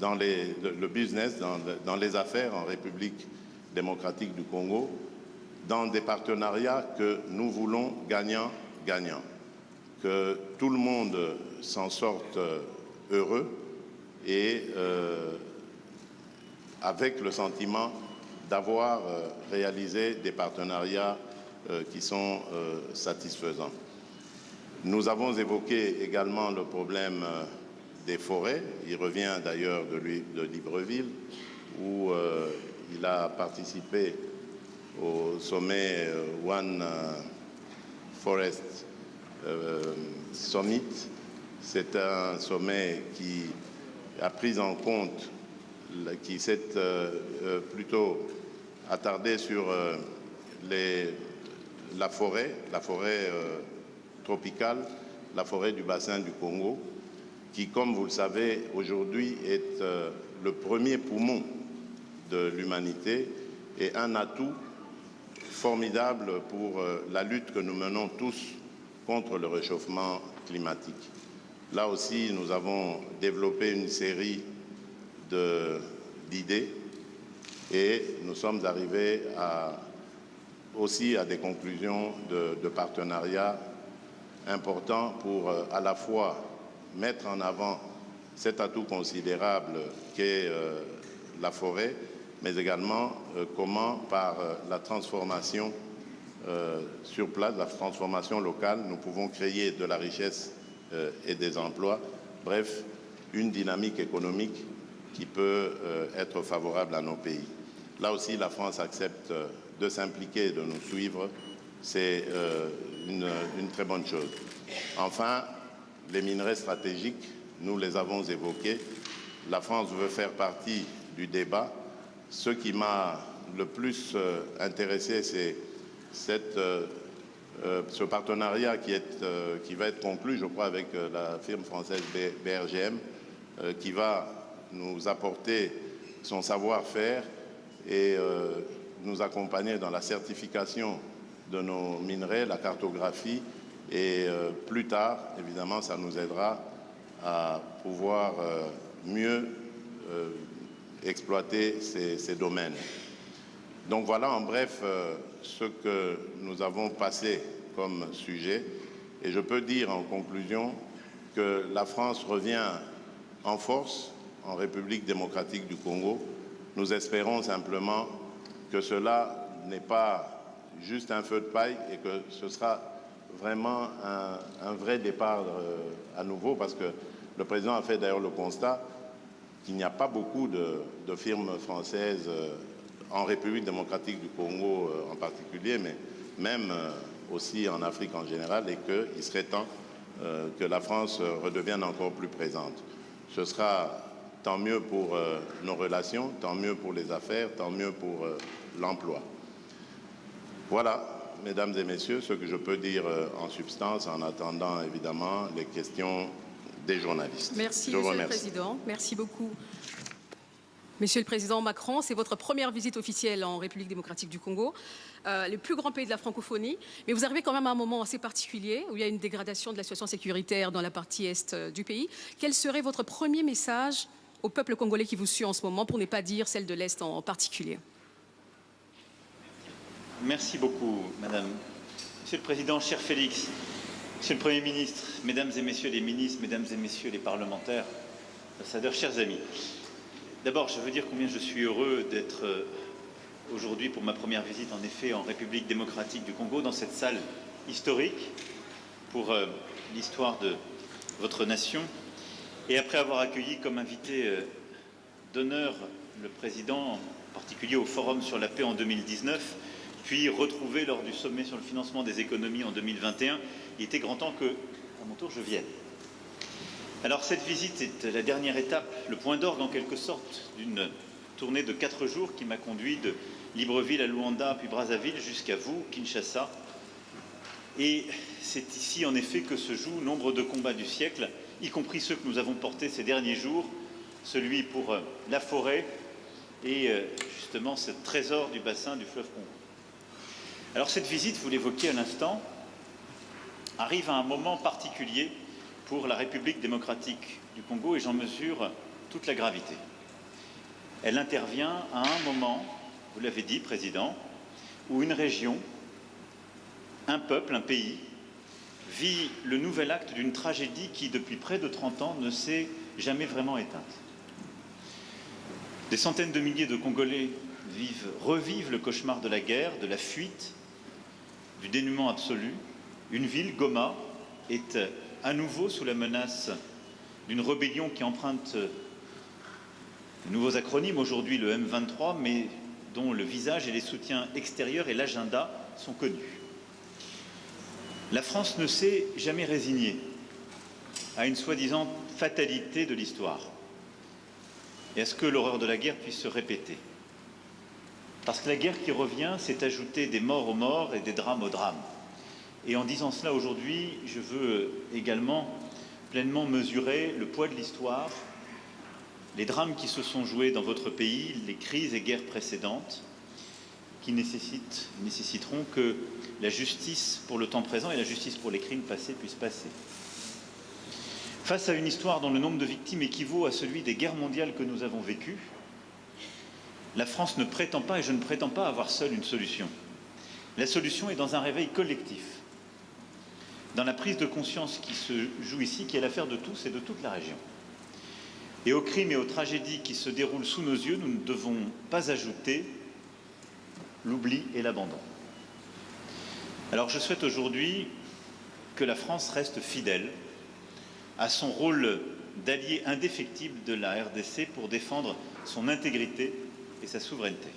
dans le business, dans les affaires en République démocratique du Congo, dans des partenariats que nous voulons gagnant-gagnant, que tout le monde s'en sorte heureux et avec le sentiment d'avoir réalisé des partenariats qui sont satisfaisants. Nous avons évoqué également le problème des forêts. Il revient d'ailleurs de Libreville, où il a participé au sommet One Forest Summit. C'est un sommet qui a pris en compte, qui s'est plutôt attardé sur la forêt tropicale, la forêt du bassin du Congo, qui, comme vous le savez, aujourd'hui est le premier poumon de l'humanité et un atout formidable pour la lutte que nous menons tous contre le réchauffement climatique. Là aussi, nous avons développé une série d'idées et nous sommes arrivés aussi à des conclusions de partenariat importants pour à la fois mettre en avant cet atout considérable qu'est la forêt, mais également comment, par la transformation sur place, la transformation locale, nous pouvons créer de la richesse et des emplois. Bref, une dynamique économique qui peut être favorable à nos pays. Là aussi, la France accepte de s'impliquer et de nous suivre. C'est une très bonne chose. Enfin, les minerais stratégiques, nous les avons évoqués. La France veut faire partie du débat. Ce qui m'a le plus intéressé, c'est ce partenariat qui va être conclu, je crois, avec la firme française BRGM, qui va nous apporter son savoir-faire et nous accompagner dans la certification de nos minerais, la cartographie, et plus tard, évidemment, ça nous aidera à pouvoir mieux exploiter ces domaines. Donc voilà en bref ce que nous avons passé comme sujet. Et je peux dire en conclusion que la France revient en force en République démocratique du Congo. Nous espérons simplement que cela n'est pas juste un feu de paille et que ce sera vraiment un vrai départ à nouveau, parce que le président a fait d'ailleurs le constat qu'il n'y a pas beaucoup de firmes françaises en République démocratique du Congo en particulier, mais même aussi en Afrique en général, et qu'il serait temps que la France redevienne encore plus présente. Ce sera tant mieux pour nos relations, tant mieux pour les affaires, tant mieux pour l'emploi. Voilà, mesdames et messieurs, ce que je peux dire en substance, en attendant évidemment les questions des journalistes. Merci, Monsieur le Président. Merci beaucoup. Monsieur le Président Macron, c'est votre première visite officielle en République démocratique du Congo, le plus grand pays de la francophonie. Mais vous arrivez quand même à un moment assez particulier où il y a une dégradation de la situation sécuritaire dans la partie est du pays. Quel serait votre premier message au peuple congolais qui vous suit en ce moment, pour ne pas dire celle de l'Est en particulier? Merci beaucoup, Madame. Monsieur le Président, cher Félix, Monsieur le Premier ministre, Mesdames et Messieurs les ministres, Mesdames et Messieurs les parlementaires, ambassadeurs, chers amis. D'abord, je veux dire combien je suis heureux d'être aujourd'hui pour ma première visite, en effet, en République démocratique du Congo, dans cette salle historique pour l'histoire de votre nation. Et après avoir accueilli comme invité d'honneur le Président, en particulier au Forum sur la paix en 2019, puis retrouvé lors du sommet sur le financement des économies en 2021, il était grand temps que, à mon tour, je vienne. Alors cette visite est la dernière étape, le point d'orgue en quelque sorte d'une tournée de 4 jours qui m'a conduit de Libreville à Luanda puis Brazzaville jusqu'à vous, Kinshasa. Et c'est ici en effet que se jouent nombre de combats du siècle, y compris ceux que nous avons portés ces derniers jours, celui pour la forêt et justement ce trésor du bassin du fleuve Congo. Alors cette visite, vous l'évoquiez à l'instant, arrive à un moment particulier pour la République démocratique du Congo et j'en mesure toute la gravité. Elle intervient à un moment, vous l'avez dit, Président, où une région, un peuple, un pays, vit le nouvel acte d'une tragédie qui, depuis près de 30 ans, ne s'est jamais vraiment éteinte. Des centaines de milliers de Congolais revivent le cauchemar de la guerre, de la fuite, du dénuement absolu. Une ville, Goma, est à nouveau sous la menace d'une rébellion qui emprunte de nouveaux acronymes, aujourd'hui le M23, mais dont le visage et les soutiens extérieurs et l'agenda sont connus. La France ne s'est jamais résignée à une soi-disant fatalité de l'histoire et à ce que l'horreur de la guerre puisse se répéter. Parce que la guerre qui revient, c'est ajouter des morts aux morts et des drames aux drames. Et en disant cela aujourd'hui, je veux également pleinement mesurer le poids de l'histoire, les drames qui se sont joués dans votre pays, les crises et guerres précédentes, qui nécessiteront que la justice pour le temps présent et la justice pour les crimes passés puissent passer. Face à une histoire dont le nombre de victimes équivaut à celui des guerres mondiales que nous avons vécues, la France ne prétend pas, et je ne prétends pas avoir seule une solution. La solution est dans un réveil collectif, dans la prise de conscience qui se joue ici, qui est l'affaire de tous et de toute la région. Et aux crimes et aux tragédies qui se déroulent sous nos yeux, nous ne devons pas ajouter l'oubli et l'abandon. Alors je souhaite aujourd'hui que la France reste fidèle à son rôle d'allié indéfectible de la RDC pour défendre son intégrité et sa souveraineté.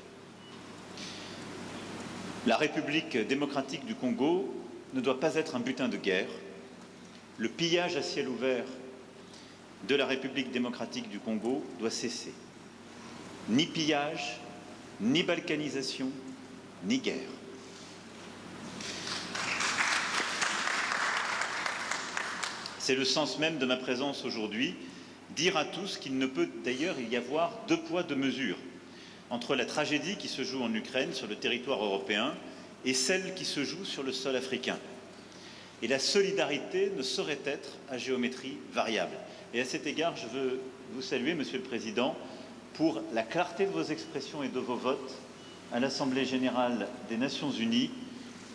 La République démocratique du Congo ne doit pas être un butin de guerre. Le pillage à ciel ouvert de la République démocratique du Congo doit cesser. Ni pillage, ni balkanisation, ni guerre. C'est le sens même de ma présence aujourd'hui, dire à tous qu'il ne peut d'ailleurs y avoir 2 poids 2 mesures entre la tragédie qui se joue en Ukraine, sur le territoire européen, et celle qui se joue sur le sol africain. Et la solidarité ne saurait être à géométrie variable. Et à cet égard, je veux vous saluer, Monsieur le Président, pour la clarté de vos expressions et de vos votes à l'Assemblée générale des Nations unies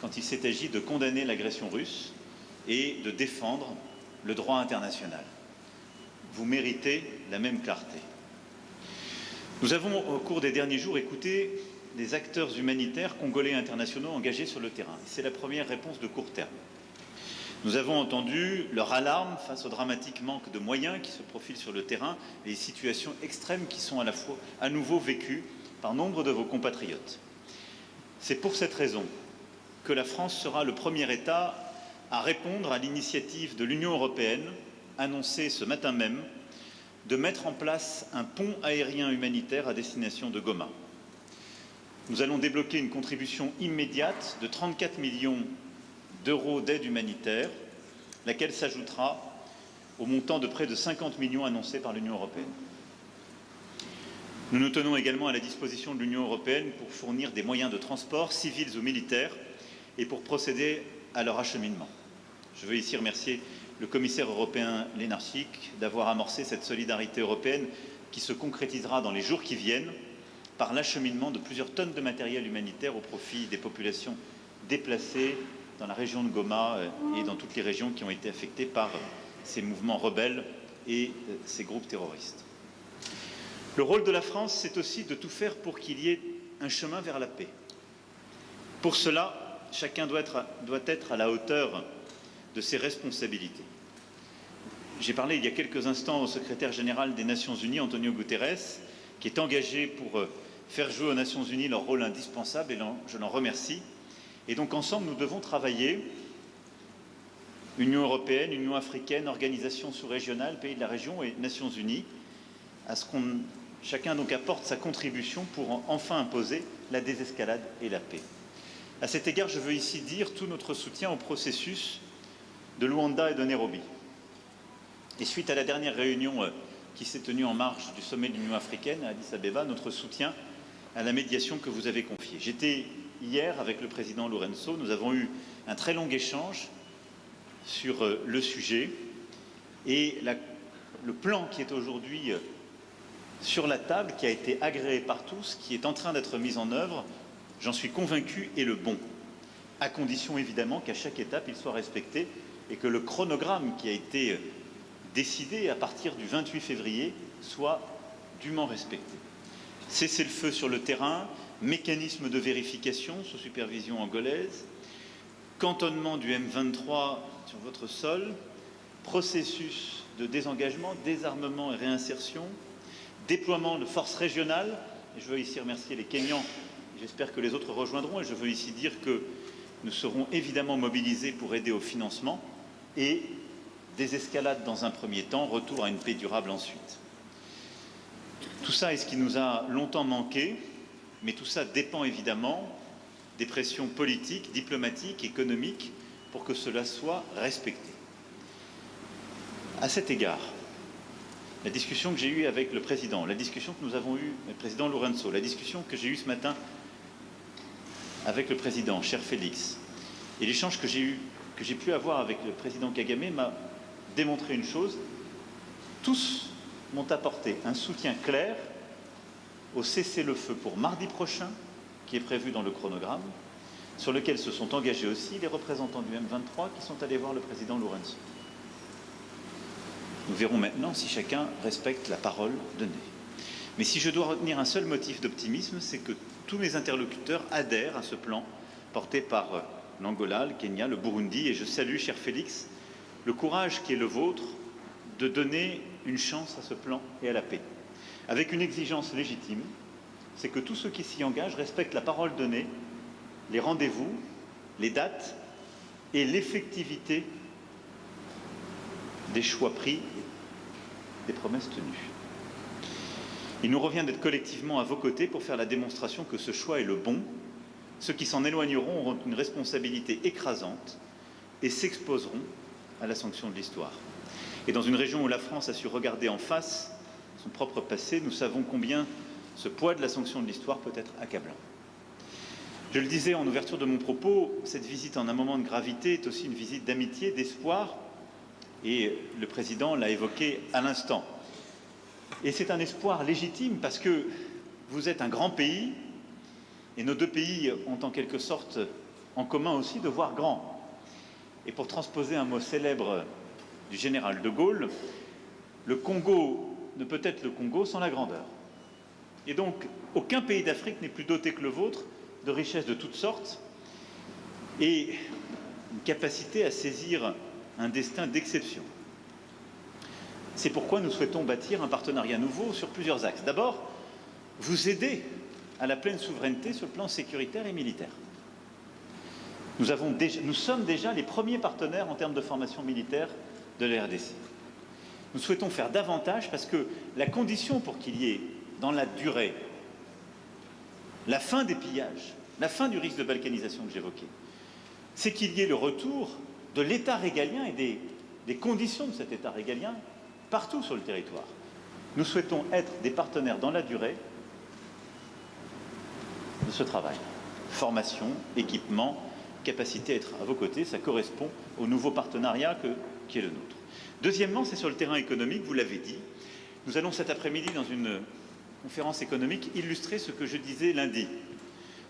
quand il s'est agi de condamner l'agression russe et de défendre le droit international. Vous méritez la même clarté. Nous avons, au cours des derniers jours, écouté des acteurs humanitaires congolais et internationaux engagés sur le terrain. C'est la première réponse de court terme. Nous avons entendu leur alarme face au dramatique manque de moyens qui se profilent sur le terrain et les situations extrêmes qui sont à nouveau vécues par nombre de vos compatriotes. C'est pour cette raison que la France sera le premier État à répondre à l'initiative de l'Union européenne, annoncée ce matin même, de mettre en place un pont aérien humanitaire à destination de Goma. Nous allons débloquer une contribution immédiate de 34 millions d'euros d'aide humanitaire, laquelle s'ajoutera au montant de près de 50 millions annoncés par l'Union européenne. Nous nous tenons également à la disposition de l'Union européenne pour fournir des moyens de transport, civils ou militaires, et pour procéder à leur acheminement. Je veux ici remercier le commissaire européen Lenarčič d'avoir amorcé cette solidarité européenne qui se concrétisera dans les jours qui viennent par l'acheminement de plusieurs tonnes de matériel humanitaire au profit des populations déplacées dans la région de Goma et dans toutes les régions qui ont été affectées par ces mouvements rebelles et ces groupes terroristes. Le rôle de la France, c'est aussi de tout faire pour qu'il y ait un chemin vers la paix. Pour cela, chacun doit être à la hauteur de ses responsabilités. J'ai parlé il y a quelques instants au secrétaire général des Nations Unies, Antonio Guterres, qui est engagé pour faire jouer aux Nations Unies leur rôle indispensable, et je l'en remercie. Et donc ensemble, nous devons travailler, Union européenne, Union africaine, organisations sous-régionales, pays de la région et Nations Unies, à ce qu'on chacun donc apporte sa contribution pour enfin imposer la désescalade et la paix. À cet égard, je veux ici dire tout notre soutien au processus de Luanda et de Nairobi. Et suite à la dernière réunion qui s'est tenue en marge du sommet de l'Union africaine à Addis Abeba, notre soutien à la médiation que vous avez confiée. J'étais hier avec le président Lourenço, nous avons eu un très long échange sur le sujet et le plan qui est aujourd'hui sur la table, qui a été agréé par tous, qui est en train d'être mis en œuvre, j'en suis convaincu, est le bon, à condition évidemment qu'à chaque étape il soit respecté et que le chronogramme qui a été décidé à partir du 28 février soit dûment respecté. Cessez-le-feu sur le terrain, mécanisme de vérification sous supervision angolaise, cantonnement du M23 sur votre sol, processus de désengagement, désarmement et réinsertion, déploiement de forces régionales, et je veux ici remercier les Kenyans, j'espère que les autres rejoindront, et je veux ici dire que nous serons évidemment mobilisés pour aider au financement, et désescalade dans un premier temps, retour à une paix durable ensuite. Tout ça est ce qui nous a longtemps manqué, mais tout ça dépend évidemment des pressions politiques, diplomatiques, économiques, pour que cela soit respecté. À cet égard, la discussion que j'ai eue avec le président, la discussion que nous avons eue avec le président Lourenço, la discussion que j'ai eue ce matin avec le président, cher Félix, et l'échange que j'ai pu avoir avec le président Kagame m'a démontré une chose, tous m'ont apporté un soutien clair au cessez-le-feu pour mardi prochain, qui est prévu dans le chronogramme, sur lequel se sont engagés aussi les représentants du M23 qui sont allés voir le président Lourenço. Nous verrons maintenant si chacun respecte la parole donnée. Mais si je dois retenir un seul motif d'optimisme, c'est que tous mes interlocuteurs adhèrent à ce plan porté par l'Angola, le Kenya, le Burundi, et je salue, cher Félix, le courage qui est le vôtre de donner une chance à ce plan et à la paix, avec une exigence légitime, c'est que tous ceux qui s'y engagent respectent la parole donnée, les rendez-vous, les dates et l'effectivité des choix pris, des promesses tenues. Il nous revient d'être collectivement à vos côtés pour faire la démonstration que ce choix est le bon. Ceux qui s'en éloigneront auront une responsabilité écrasante et s'exposeront à la sanction de l'histoire. Et dans une région où la France a su regarder en face son propre passé, nous savons combien ce poids de la sanction de l'histoire peut être accablant. Je le disais en ouverture de mon propos, cette visite en un moment de gravité est aussi une visite d'amitié, d'espoir, et le président l'a évoqué à l'instant. Et c'est un espoir légitime parce que vous êtes un grand pays, et nos deux pays ont en quelque sorte en commun aussi de voir grand. Et pour transposer un mot célèbre du général de Gaulle, le Congo ne peut être le Congo sans la grandeur. Et donc, aucun pays d'Afrique n'est plus doté que le vôtre de richesses de toutes sortes et une capacité à saisir un destin d'exception. C'est pourquoi nous souhaitons bâtir un partenariat nouveau sur plusieurs axes. D'abord, vous aider à la pleine souveraineté sur le plan sécuritaire et militaire. Nous sommes déjà les premiers partenaires en termes de formation militaire de la RDC. Nous souhaitons faire davantage parce que la condition pour qu'il y ait dans la durée la fin des pillages, la fin du risque de balkanisation que j'évoquais, c'est qu'il y ait le retour de l'État régalien et des conditions de cet État régalien partout sur le territoire. Nous souhaitons être des partenaires dans la durée de ce travail. Formation, équipement, capacité à être à vos côtés, ça correspond au nouveau partenariat qui est le nôtre. Deuxièmement, c'est sur le terrain économique, vous l'avez dit. Nous allons cet après-midi, dans une conférence économique illustrait ce que je disais lundi.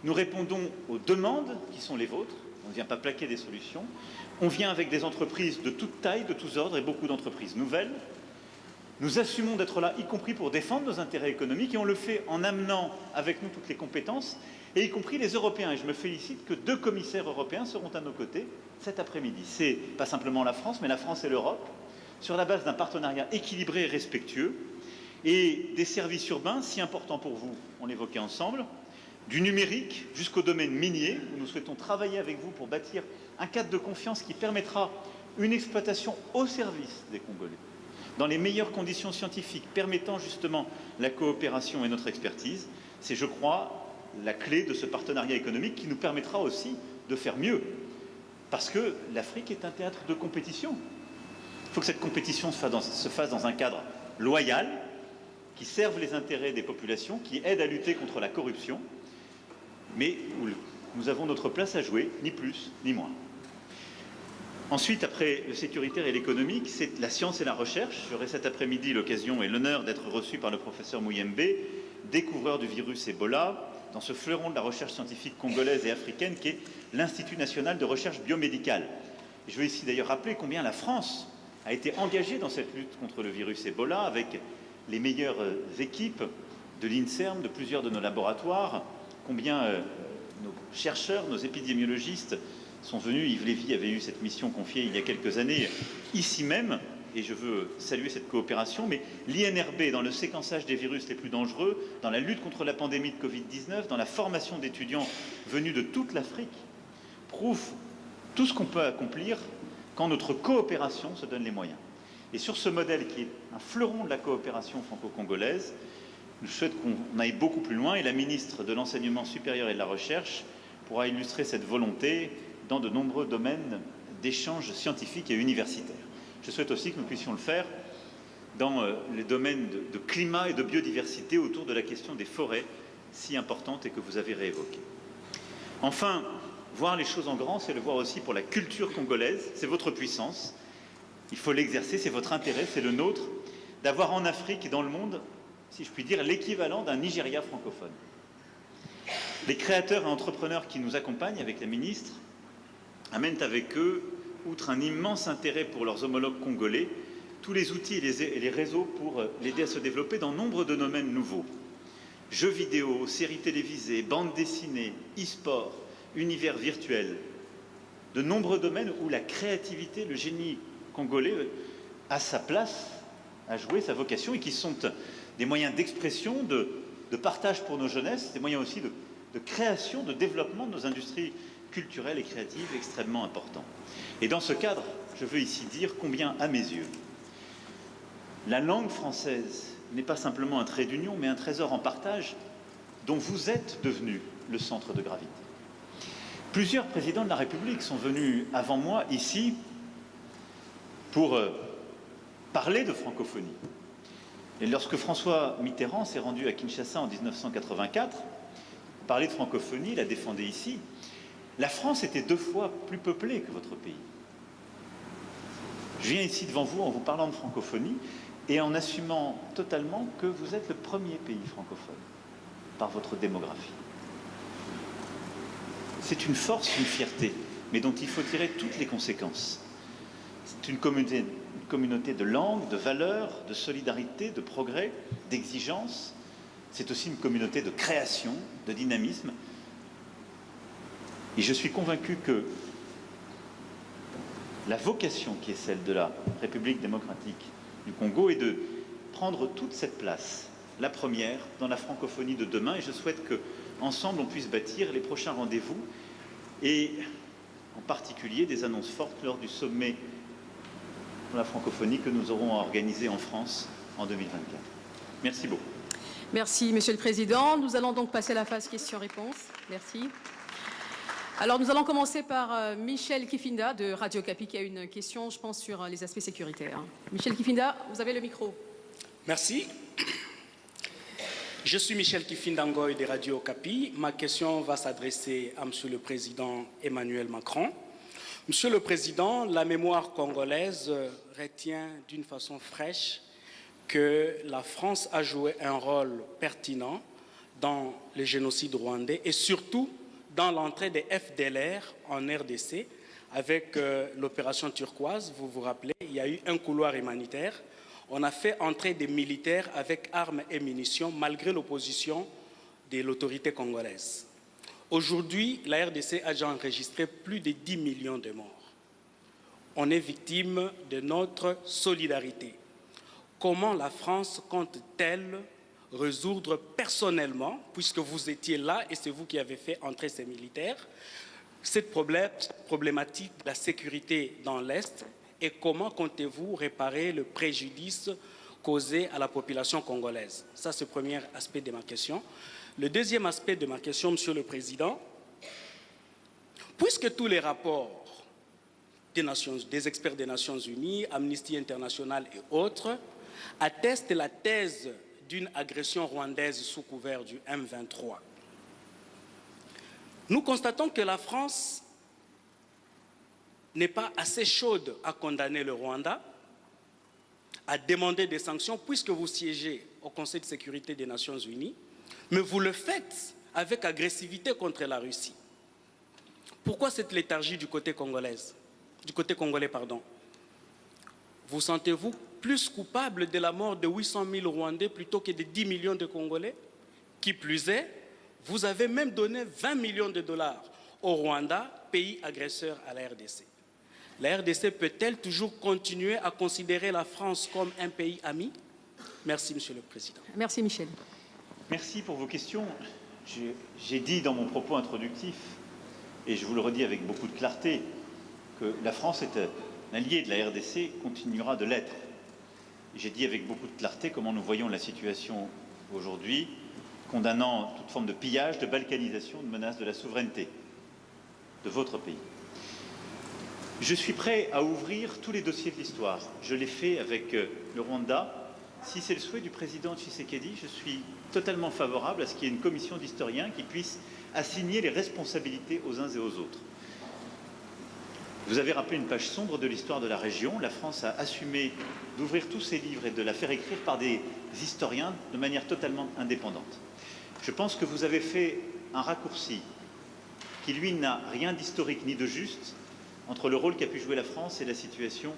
Nous répondons aux demandes qui sont les vôtres. On ne vient pas plaquer des solutions. On vient avec des entreprises de toute taille, de tous ordres et beaucoup d'entreprises nouvelles. Nous assumons d'être là, y compris pour défendre nos intérêts économiques, et on le fait en amenant avec nous toutes les compétences, et y compris les Européens. Et je me félicite que 2 commissaires européens seront à nos côtés cet après-midi. C'est pas simplement la France, mais la France et l'Europe, sur la base d'un partenariat équilibré et respectueux, et des services urbains si importants pour vous, on l'évoquait ensemble, du numérique jusqu'au domaine minier, où nous souhaitons travailler avec vous pour bâtir un cadre de confiance qui permettra une exploitation au service des Congolais, dans les meilleures conditions scientifiques, permettant justement la coopération et notre expertise. C'est, je crois, la clé de ce partenariat économique qui nous permettra aussi de faire mieux. Parce que l'Afrique est un théâtre de compétition. Il faut que cette compétition se fasse dans un cadre loyal, qui serve les intérêts des populations, qui aide à lutter contre la corruption, mais où nous avons notre place à jouer, ni plus ni moins. Ensuite, après le sécuritaire et l'économique, c'est la science et la recherche. J'aurai cet après-midi l'occasion et l'honneur d'être reçu par le professeur Mouyembe, découvreur du virus Ebola, dans ce fleuron de la recherche scientifique congolaise et africaine qui est l'Institut national de recherche biomédicale. Et je veux ici d'ailleurs rappeler combien la France a été engagée dans cette lutte contre le virus Ebola, avec les meilleures équipes de l'INSERM, de plusieurs de nos laboratoires, combien nos chercheurs, nos épidémiologistes sont venus. Yves Lévy avait eu cette mission confiée il y a quelques années, ici même, et je veux saluer cette coopération, mais l'INRB, dans le séquençage des virus les plus dangereux, dans la lutte contre la pandémie de Covid-19, dans la formation d'étudiants venus de toute l'Afrique, prouve tout ce qu'on peut accomplir quand notre coopération se donne les moyens. Et sur ce modèle qui est un fleuron de la coopération franco-congolaise, je souhaite qu'on aille beaucoup plus loin, et la ministre de l'Enseignement supérieur et de la Recherche pourra illustrer cette volonté dans de nombreux domaines d'échanges scientifiques et universitaires. Je souhaite aussi que nous puissions le faire dans les domaines de climat et de biodiversité autour de la question des forêts, si importante et que vous avez réévoquée. Enfin, voir les choses en grand, c'est le voir aussi pour la culture congolaise, c'est votre puissance. Il faut l'exercer, c'est votre intérêt, c'est le nôtre, d'avoir en Afrique et dans le monde, si je puis dire, l'équivalent d'un Nigeria francophone. Les créateurs et entrepreneurs qui nous accompagnent avec la ministre amènent avec eux, outre un immense intérêt pour leurs homologues congolais, tous les outils et les réseaux pour l'aider à se développer dans nombre de domaines nouveaux. Jeux vidéo, séries télévisées, bandes dessinées, e-sport, univers virtuel. De nombreux domaines où la créativité, le génie congolais a sa place à jouer, sa vocation, et qui sont des moyens d'expression, de partage pour nos jeunesses, des moyens aussi de création, de développement de nos industries culturelles et créatives extrêmement importants. Et dans ce cadre, je veux ici dire combien, à mes yeux, la langue française n'est pas simplement un trait d'union, mais un trésor en partage dont vous êtes devenu le centre de gravité. Plusieurs présidents de la République sont venus avant moi ici pour parler de francophonie. Et lorsque François Mitterrand s'est rendu à Kinshasa en 1984, parler de francophonie, la défendait ici, la France était 2 fois plus peuplée que votre pays. Je viens ici devant vous en vous parlant de francophonie et en assumant totalement que vous êtes le premier pays francophone par votre démographie. C'est une force, une fierté, mais dont il faut tirer toutes les conséquences. C'est une communauté de langues, de valeurs, de solidarité, de progrès, d'exigence. C'est aussi une communauté de création, de dynamisme. Et je suis convaincu que la vocation qui est celle de la République démocratique du Congo est de prendre toute cette place, la première, dans la francophonie de demain. Et je souhaite qu'ensemble, on puisse bâtir les prochains rendez-vous et en particulier des annonces fortes lors du sommet pour la francophonie que nous aurons organisé en France en 2024. Merci beaucoup. Merci, Monsieur le Président. Nous allons donc passer à la phase questions-réponses. Merci. Alors, nous allons commencer par Michel Kifinda de Radio Kapi qui a une question, je pense, sur les aspects sécuritaires. Michel Kifinda, vous avez le micro. Merci. Je suis Michel Kifinda Ngoy de Radio Kapi. Ma question va s'adresser à Monsieur le Président Emmanuel Macron. Monsieur le Président, la mémoire congolaise retient d'une façon fraîche que la France a joué un rôle pertinent dans le génocide rwandais et surtout dans l'entrée des FDLR en RDC avec l'opération turquoise. Vous vous rappelez, il y a eu un couloir humanitaire. On a fait entrer des militaires avec armes et munitions malgré l'opposition de l'autorité congolaise. Aujourd'hui, la RDC a déjà enregistré plus de 10 millions de morts. On est victime de notre solidarité. Comment la France compte-t-elle résoudre personnellement, puisque vous étiez là et c'est vous qui avez fait entrer ces militaires, cette problématique de la sécurité dans l'Est et comment comptez-vous réparer le préjudice causé à la population congolaise? Ça, c'est le premier aspect de ma question. Le deuxième aspect de ma question, Monsieur le Président, puisque tous les rapports des experts des Nations Unies, Amnesty International et autres, attestent la thèse d'une agression rwandaise sous couvert du M23, nous constatons que la France n'est pas assez chaude à condamner le Rwanda, à demander des sanctions, puisque vous siégez au Conseil de sécurité des Nations Unies, mais vous le faites avec agressivité contre la Russie. Pourquoi cette léthargie du côté congolais, Vous sentez-vous plus coupable de la mort de 800 000 Rwandais plutôt que de 10 millions de Congolais? Qui plus est, vous avez même donné 20 millions de dollars au Rwanda, pays agresseur à la RDC. La RDC peut-elle toujours continuer à considérer la France comme un pays ami? Merci, Monsieur le Président. Merci, Michel. Merci pour vos questions. J'ai dit dans mon propos introductif, et je vous le redis avec beaucoup de clarté, que la France est un allié de la RDC, continuera de l'être. J'ai dit avec beaucoup de clarté comment nous voyons la situation aujourd'hui, condamnant toute forme de pillage, de balkanisation, de menace de la souveraineté de votre pays. Je suis prêt à ouvrir tous les dossiers de l'histoire. Je l'ai fait avec le Rwanda. Si c'est le souhait du président Tshisekedi, je suis totalement favorable à ce qu'il y ait une commission d'historiens qui puisse assigner les responsabilités aux uns et aux autres. Vous avez rappelé une page sombre de l'histoire de la région. La France a assumé d'ouvrir tous ses livres et de la faire écrire par des historiens de manière totalement indépendante. Je pense que vous avez fait un raccourci qui, lui, n'a rien d'historique ni de juste entre le rôle qu'a pu jouer la France et la situation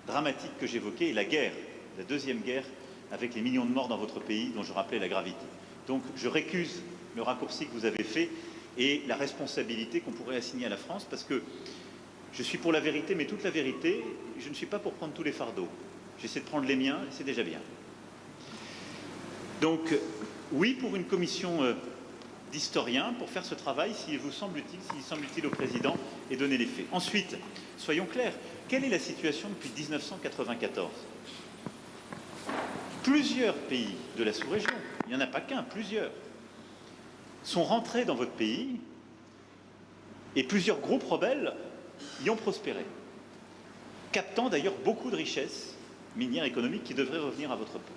dramatique que j'évoquais et la guerre, la deuxième guerre, avec les millions de morts dans votre pays dont je rappelais la gravité. Donc je récuse le raccourci que vous avez fait et la responsabilité qu'on pourrait assigner à la France, parce que je suis pour la vérité, mais toute la vérité, je ne suis pas pour prendre tous les fardeaux. J'essaie de prendre les miens, et c'est déjà bien. Donc oui, pour une commission d'historiens, pour faire ce travail, s'il vous semble utile, s'il semble utile au président, et donner les faits. Ensuite, soyons clairs, quelle est la situation depuis 1994 ? Plusieurs pays de la sous-région, il n'y en a pas qu'un, plusieurs, sont rentrés dans votre pays et plusieurs groupes rebelles y ont prospéré, captant d'ailleurs beaucoup de richesses minières économiques qui devraient revenir à votre peuple.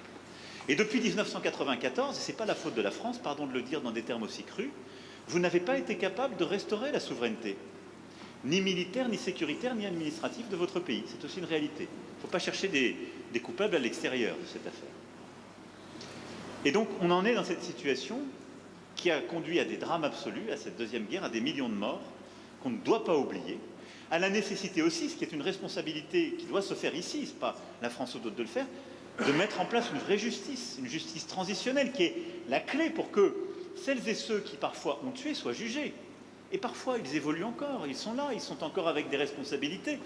Et depuis 1994, et ce n'est pas la faute de la France, pardon de le dire dans des termes aussi crus, vous n'avez pas été capable de restaurer la souveraineté, ni militaire, ni sécuritaire, ni administrative de votre pays. C'est aussi une réalité. Il ne faut pas chercher des coupables à l'extérieur de cette affaire. Et donc, on en est dans cette situation qui a conduit à des drames absolus, à cette deuxième guerre, à des millions de morts, qu'on ne doit pas oublier, à la nécessité aussi, ce qui est une responsabilité qui doit se faire ici, ce n'est pas la France ou d'autres de le faire, de mettre en place une vraie justice, une justice transitionnelle, qui est la clé pour que celles et ceux qui parfois ont tué soient jugés. Et parfois, ils évoluent encore, ils sont là, ils sont encore avec des responsabilités.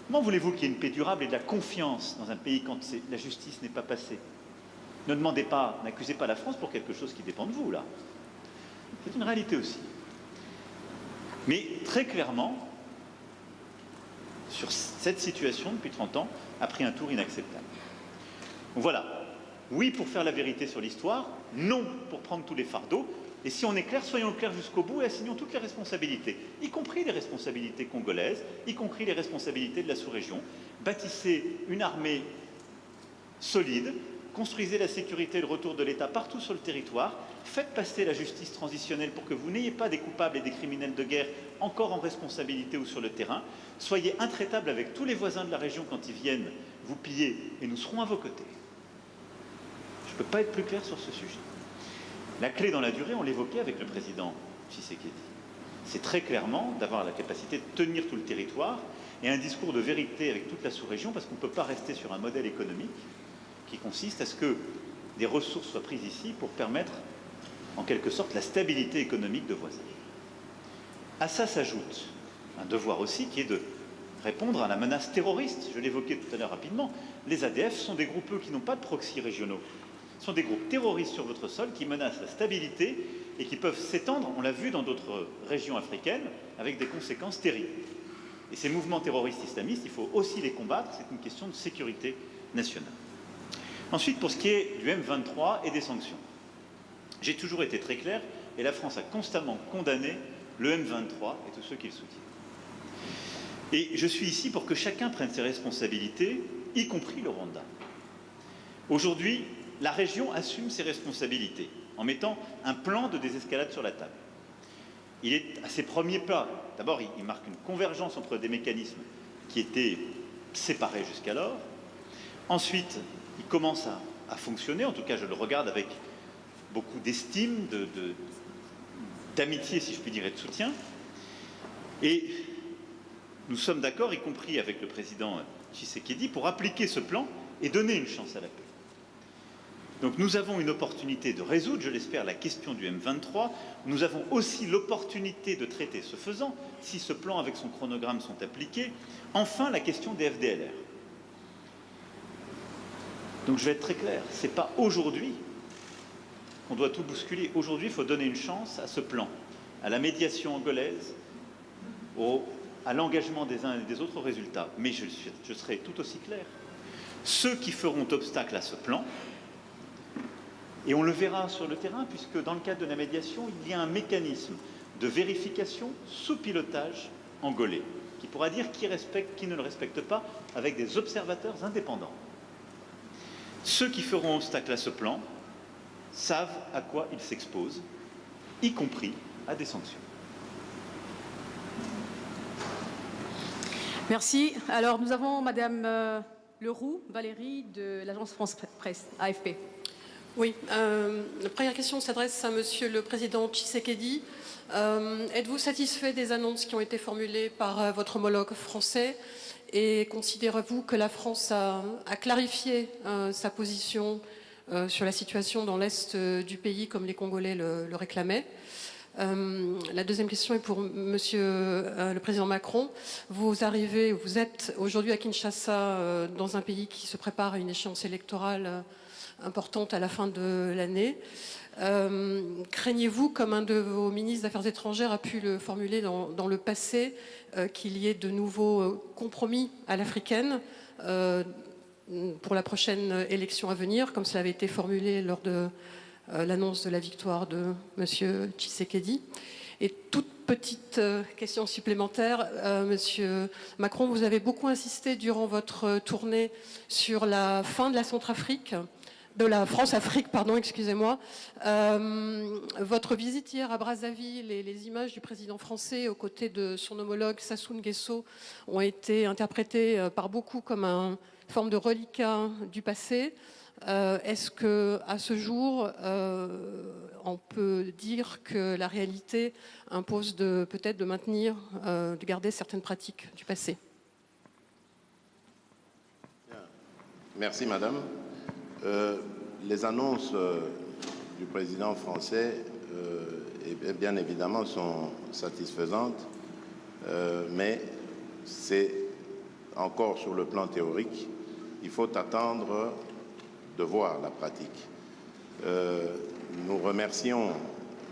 Comment voulez-vous qu'il y ait une paix durable et de la confiance dans un pays quand la justice n'est pas passée? Ne demandez pas, n'accusez pas la France pour quelque chose qui dépend de vous, là. C'est une réalité aussi. Mais très clairement, sur cette situation, depuis 30 ans, a pris un tour inacceptable. Donc voilà, oui pour faire la vérité sur l'histoire, non pour prendre tous les fardeaux. Et si on est clair, soyons clairs jusqu'au bout et assignons toutes les responsabilités, y compris les responsabilités congolaises, y compris les responsabilités de la sous-région. Bâtissez une armée solide, construisez la sécurité et le retour de l'État partout sur le territoire, faites passer la justice transitionnelle pour que vous n'ayez pas des coupables et des criminels de guerre encore en responsabilité ou sur le terrain. Soyez intraitables avec tous les voisins de la région quand ils viennent vous piller et nous serons à vos côtés. Je ne peux pas être plus clair sur ce sujet. La clé dans la durée, on l'évoquait avec le président Tshisekedi. C'est très clairement d'avoir la capacité de tenir tout le territoire et un discours de vérité avec toute la sous-région, parce qu'on ne peut pas rester sur un modèle économique qui consiste à ce que des ressources soient prises ici pour permettre, en quelque sorte, la stabilité économique de voisins. À ça s'ajoute un devoir aussi qui est de répondre à la menace terroriste. Je l'évoquais tout à l'heure rapidement. Les ADF sont des groupes qui n'ont pas de proxy régionaux. Ce sont des groupes terroristes sur votre sol qui menacent la stabilité et qui peuvent s'étendre, on l'a vu dans d'autres régions africaines, avec des conséquences terribles. Et ces mouvements terroristes islamistes, il faut aussi les combattre, c'est une question de sécurité nationale. Ensuite, pour ce qui est du M23 et des sanctions, j'ai toujours été très clair, et la France a constamment condamné le M23 et tous ceux qui le soutiennent. Et je suis ici pour que chacun prenne ses responsabilités, y compris le Rwanda. Aujourd'hui, la région assume ses responsabilités en mettant un plan de désescalade sur la table. Il est à ses premiers pas. D'abord, il marque une convergence entre des mécanismes qui étaient séparés jusqu'alors. Ensuite, il commence à fonctionner. En tout cas, je le regarde avec beaucoup d'estime, d'amitié, si je puis dire, et de soutien. Et nous sommes d'accord, y compris avec le président Tshisekedi, pour appliquer ce plan et donner une chance à la paix. Donc nous avons une opportunité de résoudre, je l'espère, la question du M23. Nous avons aussi l'opportunité de traiter, ce faisant, si ce plan avec son chronogramme sont appliqués, enfin la question des FDLR. Donc je vais être très clair, ce n'est pas aujourd'hui qu'on doit tout bousculer. Aujourd'hui, il faut donner une chance à ce plan, à la médiation angolaise, à l'engagement des uns et des autres résultats. Mais je serai tout aussi clair. Ceux qui feront obstacle à ce plan, et on le verra sur le terrain, puisque dans le cadre de la médiation, il y a un mécanisme de vérification sous pilotage angolais, qui pourra dire qui respecte, qui ne le respecte pas, avec des observateurs indépendants. Ceux qui feront obstacle à ce plan savent à quoi ils s'exposent, y compris à des sanctions. Merci. Alors, nous avons Madame Leroux, Valérie, de l'agence France Presse, AFP. Oui, la première question s'adresse à Monsieur le Président Tshisekedi. Êtes-vous satisfait des annonces qui ont été formulées par votre homologue français et considérez-vous que la France a clarifié sa position sur la situation dans l'Est du pays comme les Congolais le réclamaient? La deuxième question est pour Monsieur le Président Macron. Vous êtes aujourd'hui à Kinshasa dans un pays qui se prépare à une échéance électorale importante à la fin de l'année. Craignez-vous, comme un de vos ministres des Affaires étrangères a pu le formuler dans le passé, qu'il y ait de nouveaux compromis à l'africaine pour la prochaine élection à venir, comme cela avait été formulé lors de l'annonce de la victoire de M. Tshisekedi? Et toute petite question supplémentaire, Monsieur Macron, vous avez beaucoup insisté durant votre tournée sur la fin de la Centrafrique, de la France-Afrique, pardon, excusez-moi. Votre visite hier à Brazzaville et les images du président français aux côtés de son homologue Sassou Nguesso ont été interprétées par beaucoup comme une forme de reliquat du passé. Est-ce qu'à ce jour, on peut dire que la réalité impose peut-être de maintenir, de garder certaines pratiques du passé? Merci, Madame. Les annonces du président français, bien évidemment, sont satisfaisantes, mais c'est encore sur le plan théorique. Il faut attendre de voir la pratique. Nous remercions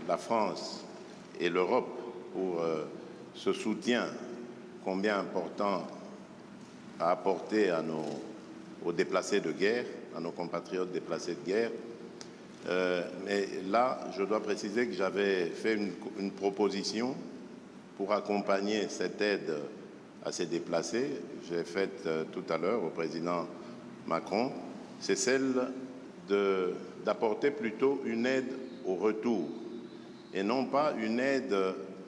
la France et l'Europe pour ce soutien combien important à apporter aux déplacés de guerre, à nos compatriotes déplacés de guerre. Mais là, je dois préciser que j'avais fait une proposition pour accompagner cette aide à ces déplacés. J'ai faite tout à l'heure au président Macron. C'est celle d'apporter plutôt une aide au retour et non pas une aide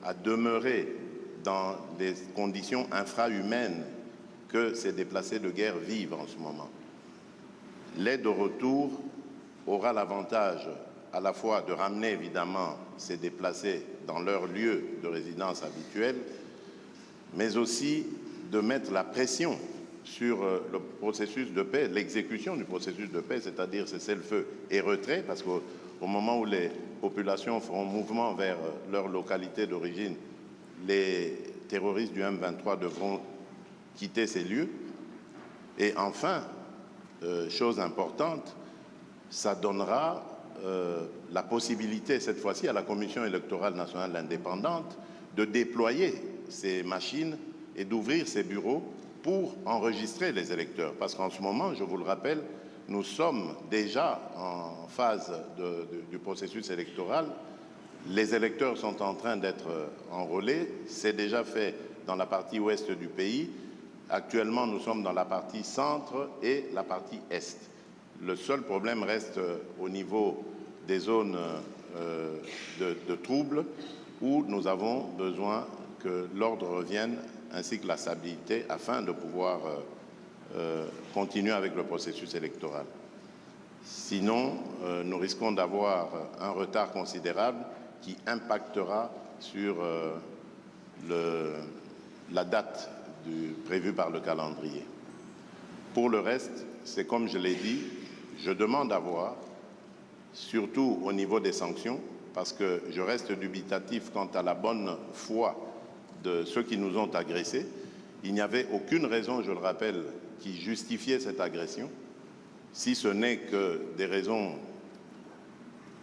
à demeurer dans les conditions infrahumaines que ces déplacés de guerre vivent en ce moment. L'aide au retour aura l'avantage à la fois de ramener évidemment ces déplacés dans leur lieu de résidence habituel, mais aussi de mettre la pression sur le processus de paix, l'exécution du processus de paix, c'est-à-dire cessez-le-feu et retrait, parce qu'au moment où les populations feront mouvement vers leur localité d'origine, les terroristes du M23 devront quitter ces lieux. Et enfin, chose importante, ça donnera la possibilité, cette fois-ci, à la Commission électorale nationale indépendante de déployer ces machines et d'ouvrir ces bureaux pour enregistrer les électeurs. Parce qu'en ce moment, je vous le rappelle, nous sommes déjà en phase du processus électoral. Les électeurs sont en train d'être enrôlés. C'est déjà fait dans la partie ouest du pays. Actuellement, nous sommes dans la partie centre et la partie est. Le seul problème reste au niveau des zones de troubles où nous avons besoin que l'ordre revienne ainsi que la stabilité afin de pouvoir continuer avec le processus électoral. Sinon, nous risquons d'avoir un retard considérable qui impactera sur la date prévue par le calendrier. Pour le reste, c'est comme je l'ai dit, je demande à voir, surtout au niveau des sanctions, parce que je reste dubitatif quant à la bonne foi de ceux qui nous ont agressés. Il n'y avait aucune raison, je le rappelle, qui justifiait cette agression, si ce n'est que des raisons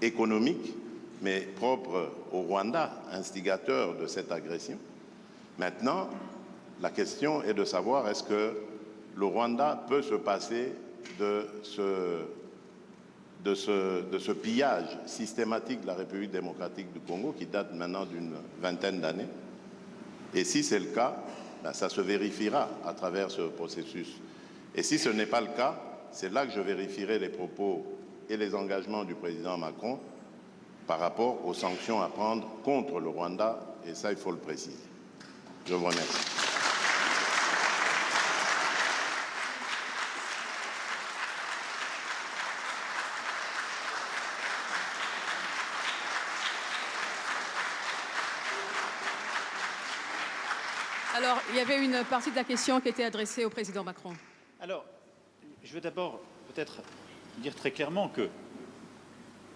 économiques, mais propres au Rwanda, instigateur de cette agression. Maintenant, la question est de savoir est-ce que le Rwanda peut se passer de ce pillage systématique de la République démocratique du Congo qui date maintenant d'une vingtaine d'années. Et si c'est le cas, ben ça se vérifiera à travers ce processus. Et si ce n'est pas le cas, c'est là que je vérifierai les propos et les engagements du président Macron par rapport aux sanctions à prendre contre le Rwanda, et ça, il faut le préciser. Je vous remercie. Alors, il y avait une partie de la question qui était adressée au président Macron. Alors, je veux d'abord peut-être dire très clairement que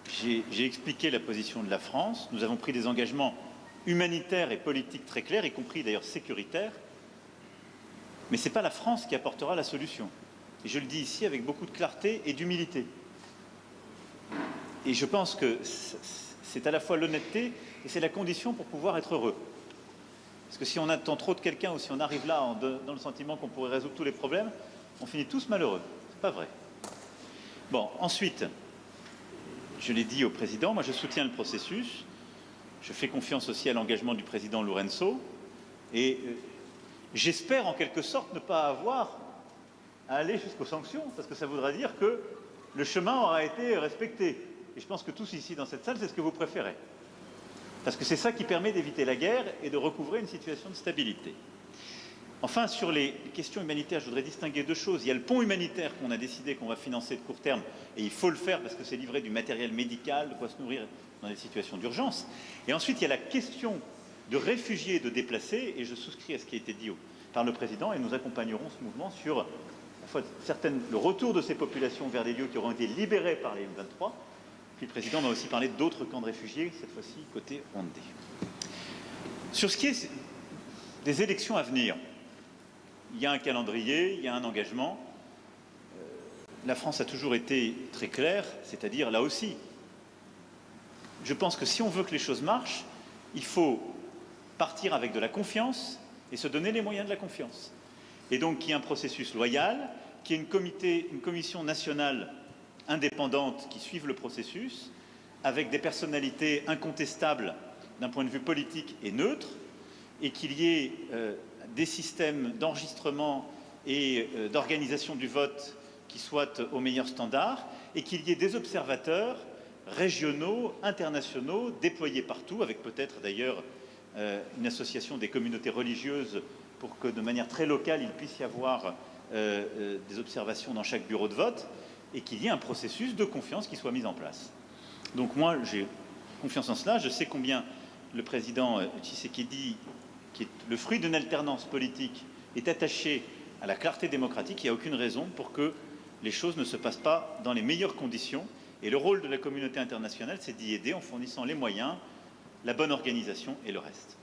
j'ai expliqué la position de la France. Nous avons pris des engagements humanitaires et politiques très clairs, y compris d'ailleurs sécuritaires. Mais ce n'est pas la France qui apportera la solution. Et je le dis ici avec beaucoup de clarté et d'humilité. Et je pense que c'est à la fois l'honnêteté et c'est la condition pour pouvoir être heureux. Parce que si on attend trop de quelqu'un ou si on arrive là dans le sentiment qu'on pourrait résoudre tous les problèmes, on finit tous malheureux. C'est pas vrai. Bon, ensuite, je l'ai dit au président, moi je soutiens le processus. Je fais confiance aussi à l'engagement du président Lourenço. Et j'espère en quelque sorte ne pas avoir à aller jusqu'aux sanctions, parce que ça voudra dire que le chemin aura été respecté. Et je pense que tous ici dans cette salle, c'est ce que vous préférez. Parce que c'est ça qui permet d'éviter la guerre et de recouvrer une situation de stabilité. Enfin, sur les questions humanitaires, je voudrais distinguer deux choses. Il y a le pont humanitaire qu'on a décidé qu'on va financer de court terme, et il faut le faire parce que c'est livrer du matériel médical, de quoi se nourrir dans des situations d'urgence. Et ensuite, il y a la question de réfugiés et de déplacés, et je souscris à ce qui a été dit par le président, et nous accompagnerons ce mouvement sur la fois le retour de ces populations vers des lieux qui auront été libérés par les M23. Puis le président m'a aussi parlé d'autres camps de réfugiés, cette fois-ci côté Rwandais. Sur ce qui est des élections à venir, il y a un calendrier, il y a un engagement. La France a toujours été très claire, c'est-à-dire là aussi, je pense que si on veut que les choses marchent, il faut partir avec de la confiance et se donner les moyens de la confiance. Et donc qu'il y ait un processus loyal, qu'il y ait une commission nationale indépendante qui suive le processus, avec des personnalités incontestables d'un point de vue politique et neutre, et qu'il y ait des systèmes d'enregistrement et d'organisation du vote qui soient au meilleur standard, et qu'il y ait des observateurs régionaux, internationaux, déployés partout, avec peut-être d'ailleurs une association des communautés religieuses pour que de manière très locale, il puisse y avoir des observations dans chaque bureau de vote. et qu'il y ait un processus de confiance qui soit mis en place. Donc moi, j'ai confiance en cela. Je sais combien le président Tshisekedi, qui est le fruit d'une alternance politique, est attaché à la clarté démocratique. Il n'y a aucune raison pour que les choses ne se passent pas dans les meilleures conditions. Et le rôle de la communauté internationale, c'est d'y aider en fournissant les moyens, la bonne organisation et le reste.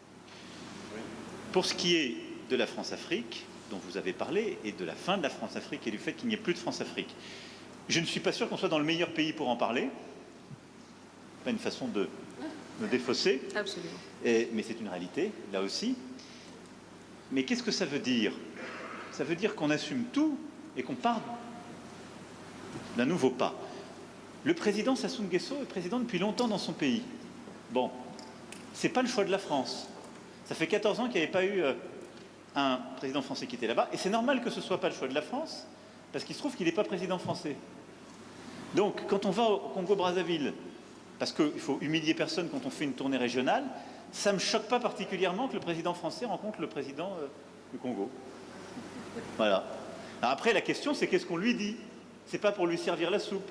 Pour ce qui est de la France-Afrique, dont vous avez parlé, et de la fin de la France-Afrique et du fait qu'il n'y ait plus de France-Afrique, je ne suis pas sûr qu'on soit dans le meilleur pays pour en parler. Pas une façon de me défausser. Absolument. Mais c'est une réalité, là aussi. Mais qu'est-ce que ça veut dire? Ça veut dire qu'on assume tout et qu'on part d'un nouveau pas. Le président Sassou Nguesso est président depuis longtemps dans son pays. Bon, c'est pas le choix de la France. Ça fait 14 ans qu'il n'y avait pas eu un président français qui était là-bas, et c'est normal que ce ne soit pas le choix de la France, parce qu'il se trouve qu'il n'est pas président français. Donc, quand on va au Congo-Brazzaville, parce qu'il faut humilier personne quand on fait une tournée régionale, ça ne me choque pas particulièrement que le président français rencontre le président du Congo. Voilà. Alors après, la question, c'est qu'est-ce qu'on lui dit? C'est pas pour lui servir la soupe.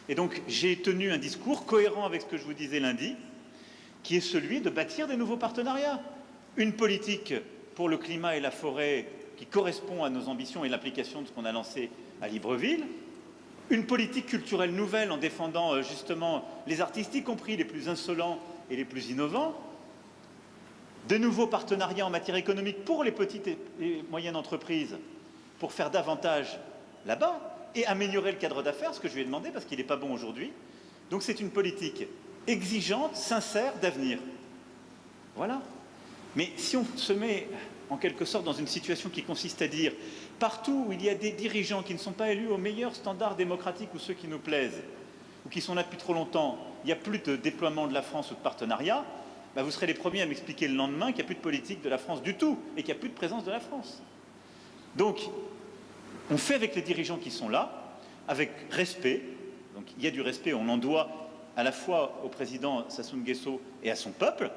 Et donc, j'ai tenu un discours cohérent avec ce que je vous disais lundi, qui est celui de bâtir des nouveaux partenariats. Une politique pour le climat et la forêt qui correspond à nos ambitions et l'application de ce qu'on a lancé à Libreville. Une politique culturelle nouvelle en défendant justement les artistes, y compris les plus insolents et les plus innovants. De nouveaux partenariats en matière économique pour les petites et moyennes entreprises, pour faire davantage là-bas et améliorer le cadre d'affaires, ce que je lui ai demandé parce qu'il n'est pas bon aujourd'hui. Donc c'est une politique exigeante, sincère, d'avenir. Voilà. Mais si on se met en quelque sorte dans une situation qui consiste à dire partout où il y a des dirigeants qui ne sont pas élus aux meilleurs standards démocratiques ou ceux qui nous plaisent, ou qui sont là depuis trop longtemps, il n'y a plus de déploiement de la France ou de partenariat, bah vous serez les premiers à m'expliquer le lendemain qu'il n'y a plus de politique de la France du tout et qu'il n'y a plus de présence de la France. Donc, on fait avec les dirigeants qui sont là, avec respect. Donc il y a du respect, on en doit à la fois au président Sassou Nguesso et à son peuple.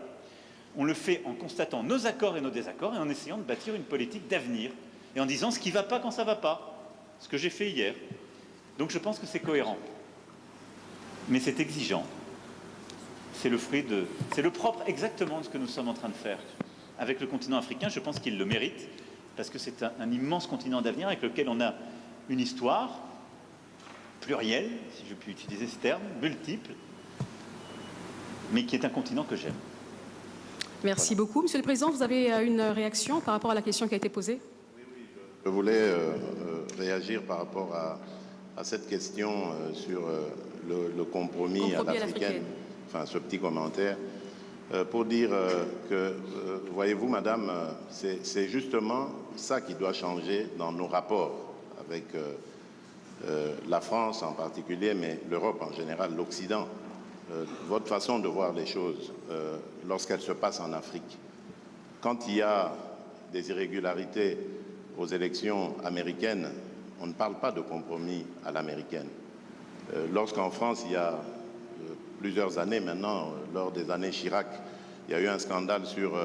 On le fait en constatant nos accords et nos désaccords et en essayant de bâtir une politique d'avenir et en disant ce qui ne va pas quand ça ne va pas, ce que j'ai fait hier. Donc je pense que c'est cohérent. Mais c'est exigeant. C'est le fruit de... C'est le propre exactement de ce que nous sommes en train de faire avec le continent africain. Je pense qu'il le mérite parce que c'est un immense continent d'avenir avec lequel on a une histoire plurielle, si je puis utiliser ce terme, multiple, mais qui est un continent que j'aime. Merci beaucoup. Monsieur le Président, vous avez une réaction par rapport à la question qui a été posée? Oui, je voulais réagir par rapport à cette question sur le compromis à l'africaine, enfin ce petit commentaire, pour dire que, voyez-vous, madame, c'est justement ça qui doit changer dans nos rapports avec la France en particulier, mais l'Europe en général, l'Occident. Votre façon de voir les choses lorsqu'elles se passent en Afrique. Quand il y a des irrégularités aux élections américaines, on ne parle pas de compromis à l'américaine. Lorsqu'en France, il y a plusieurs années maintenant, lors des années Chirac, il y a eu un scandale sur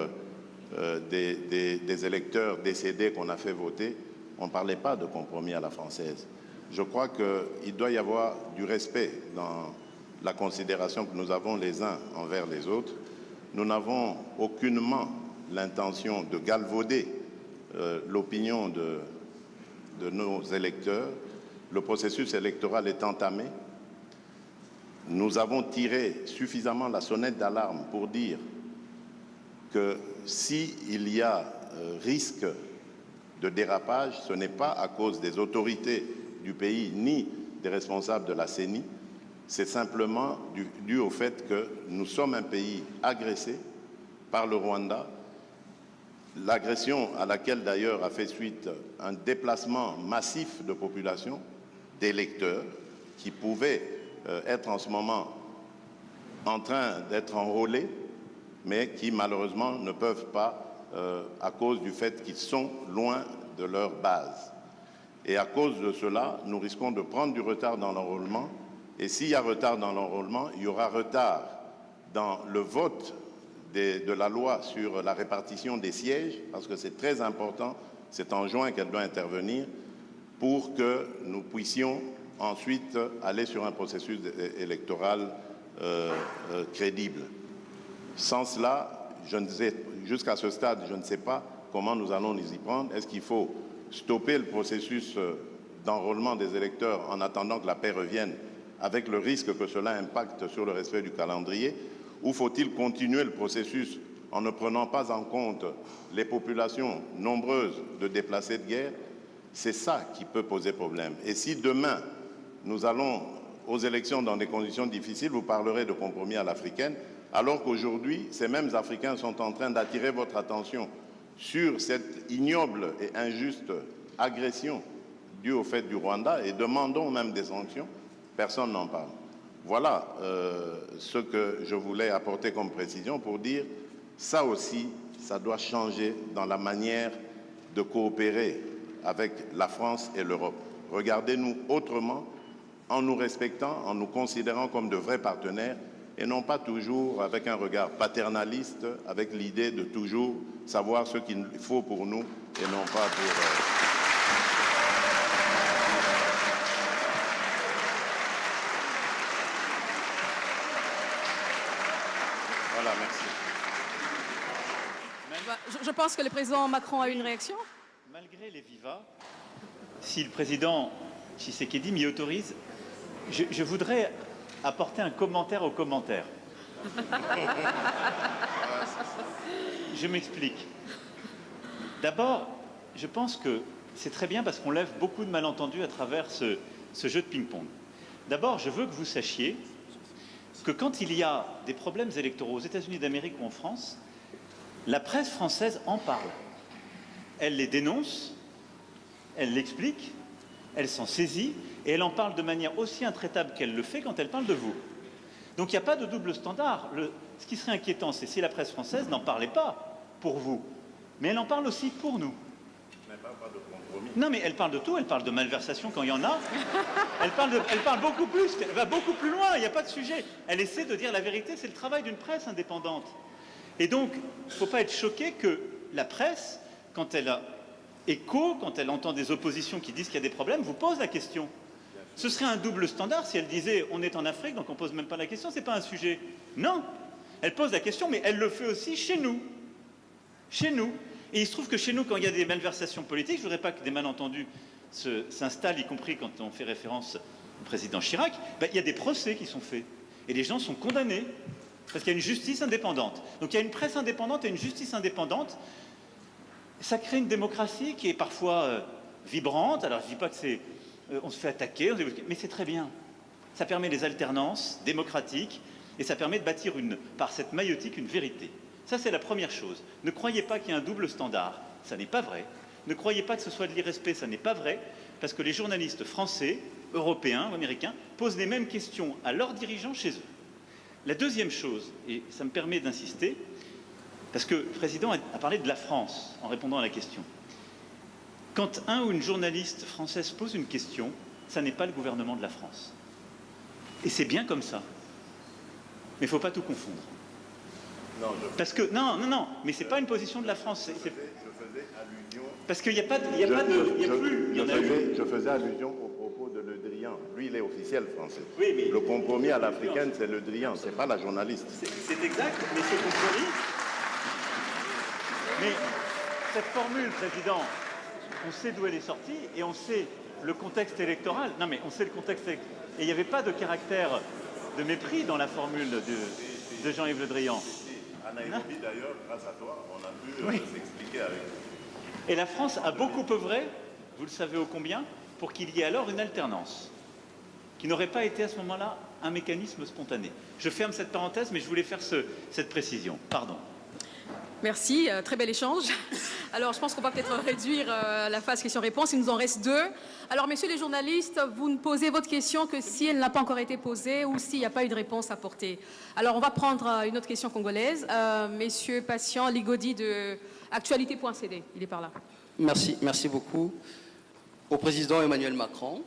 des électeurs décédés qu'on a fait voter, on ne parlait pas de compromis à la française. Je crois qu'il doit y avoir du respect dans la considération que nous avons les uns envers les autres. Nous n'avons aucunement l'intention de galvauder l'opinion de nos électeurs. Le processus électoral est entamé. Nous avons tiré suffisamment la sonnette d'alarme pour dire que s'il y a risque de dérapage, ce n'est pas à cause des autorités du pays ni des responsables de la CENI, c'est simplement dû au fait que nous sommes un pays agressé par le Rwanda, l'agression à laquelle d'ailleurs a fait suite un déplacement massif de population, d'électeurs, qui pouvaient être en ce moment en train d'être enrôlés, mais qui malheureusement ne peuvent pas à cause du fait qu'ils sont loin de leur base. Et à cause de cela, nous risquons de prendre du retard dans l'enrôlement. Et s'il y a retard dans l'enrôlement, il y aura retard dans le vote de la loi sur la répartition des sièges, parce que c'est très important, c'est en juin qu'elle doit intervenir, pour que nous puissions ensuite aller sur un processus électoral crédible. Sans cela, jusqu'à ce stade, je ne sais pas comment nous allons nous y prendre. Est-ce qu'il faut stopper le processus d'enrôlement des électeurs en attendant que la paix revienne, avec le risque que cela impacte sur le respect du calendrier, ou faut-il continuer le processus en ne prenant pas en compte les populations nombreuses de déplacés de guerre? C'est ça qui peut poser problème. Et si demain, nous allons aux élections dans des conditions difficiles, vous parlerez de compromis à l'africaine, alors qu'aujourd'hui, ces mêmes Africains sont en train d'attirer votre attention sur cette ignoble et injuste agression due au fait du Rwanda et demandons même des sanctions, personne n'en parle. Voilà ce que je voulais apporter comme précision pour dire, ça aussi, ça doit changer dans la manière de coopérer avec la France et l'Europe. Regardez-nous autrement, en nous respectant, en nous considérant comme de vrais partenaires, et non pas toujours avec un regard paternaliste, avec l'idée de toujours savoir ce qu'il faut pour nous et non pas pour... Voilà, merci. Je pense que le président Macron a une réaction. Malgré les vivas, si le président Tshisekedi m'y autorise, je voudrais apporter un commentaire au commentaire. Je m'explique. D'abord, je pense que c'est très bien parce qu'on lève beaucoup de malentendus à travers ce jeu de ping-pong. D'abord, je veux que vous sachiez que quand il y a des problèmes électoraux aux États-Unis d'Amérique ou en France, la presse française en parle. Elle les dénonce, elle l'explique, elle s'en saisit et elle en parle de manière aussi intraitable qu'elle le fait quand elle parle de vous. Donc il n'y a pas de double standard. Ce qui serait inquiétant, c'est si la presse française n'en parlait pas pour vous, mais elle en parle aussi pour nous. Mais pas de compromis. Non, mais elle parle de tout, elle parle de malversation quand il y en a. Elle parle beaucoup plus, elle va beaucoup plus loin, il n'y a pas de sujet. Elle essaie de dire la vérité, c'est le travail d'une presse indépendante. Et donc, il ne faut pas être choqué que la presse, quand elle a écho, quand elle entend des oppositions qui disent qu'il y a des problèmes, vous pose la question. Ce serait un double standard si elle disait on est en Afrique, donc on ne pose même pas la question, ce n'est pas un sujet. Non, elle pose la question, mais elle le fait aussi chez nous. Chez nous. Et il se trouve que chez nous, quand il y a des malversations politiques, je ne voudrais pas que des malentendus s'installent, y compris quand on fait référence au président Chirac, il y a des procès qui sont faits. Et les gens sont condamnés, parce qu'il y a une justice indépendante. Donc il y a une presse indépendante et une justice indépendante. Ça crée une démocratie qui est parfois vibrante. Alors je ne dis pas que c'est... on se fait attaquer, mais c'est très bien. Ça permet les alternances démocratiques et ça permet de bâtir par cette maïotique une vérité. Ça, c'est la première chose. Ne croyez pas qu'il y a un double standard, ça n'est pas vrai. Ne croyez pas que ce soit de l'irrespect, ça n'est pas vrai, parce que les journalistes français, européens ou américains posent les mêmes questions à leurs dirigeants chez eux. La deuxième chose, et ça me permet d'insister, parce que le président a parlé de la France en répondant à la question. Quand un ou une journaliste française pose une question, ça n'est pas le gouvernement de la France. Et c'est bien comme ça. Mais il ne faut pas tout confondre. Non, parce que, non, mais ce n'est pas une position de la France. Je faisais allusion... Parce qu'il n'y a pas de... Je faisais allusion au propos de Le Drian. Lui, il est officiel français. Oui, mais... Le compromis à l'africaine, c'est Le Drian, ce n'est pas la journaliste. C'est exact, mais ce compromis... Mais cette formule, président, on sait d'où elle est sortie et on sait le contexte électoral. Non, mais on sait le contexte électoral. Et il n'y avait pas de caractère de mépris dans la formule de Jean-Yves Le Drian. À Nairobi, d'ailleurs, grâce à toi, on a pu s'expliquer avec... Et la France a beaucoup œuvré, vous le savez ô combien, pour qu'il y ait alors une alternance, qui n'aurait pas été à ce moment-là un mécanisme spontané. Je ferme cette parenthèse, mais je voulais faire cette précision. Pardon. Merci, très bel échange. Alors, je pense qu'on va peut-être réduire la phase questions-réponses. Il nous en reste 2. Alors, messieurs les journalistes, vous ne posez votre question que si elle n'a pas encore été posée ou s'il n'y a pas eu de réponse apportée. Alors, on va prendre une autre question congolaise. Monsieur Patient Ligodi de Actualité.cd, il est par là. Merci beaucoup. Au président Emmanuel Macron,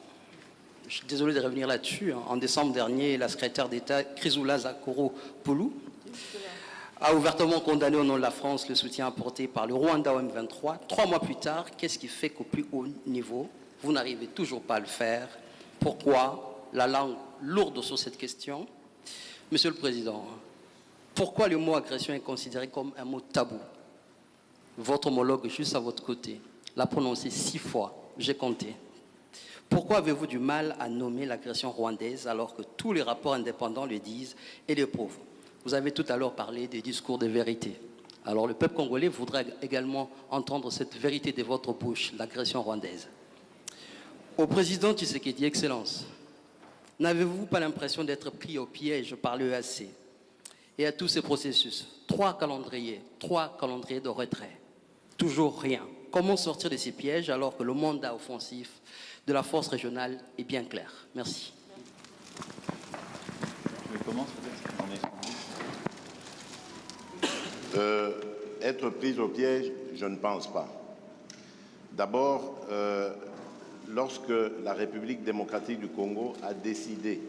je suis désolé de revenir là-dessus. En décembre dernier, la secrétaire d'État Chrysoula Zakoro-Poulou a ouvertement condamné au nom de la France le soutien apporté par le Rwanda au M23. 3 mois plus tard, qu'est-ce qui fait qu'au plus haut niveau, vous n'arrivez toujours pas à le faire pour Pourquoi la langue lourde sur cette question? Monsieur le Président, pourquoi le mot agression est considéré comme un mot tabou? Votre homologue juste à votre côté l'a prononcé 6 fois, j'ai compté. Pourquoi avez-vous du mal à nommer l'agression rwandaise alors que tous les rapports indépendants le disent et le prouvent? Vous avez tout à l'heure parlé des discours de vérité. Alors le peuple congolais voudrait également entendre cette vérité de votre bouche, l'agression rwandaise. Au président Tshisekedi, Excellence, n'avez-vous pas l'impression d'être pris au piège par l'EAC et à tous ces processus? 3 calendriers de retrait, toujours rien. Comment sortir de ces pièges alors que le mandat offensif de la force régionale est bien clair? Merci. Je commence Être pris au piège, je ne pense pas. D'abord, lorsque la République démocratique du Congo a décidé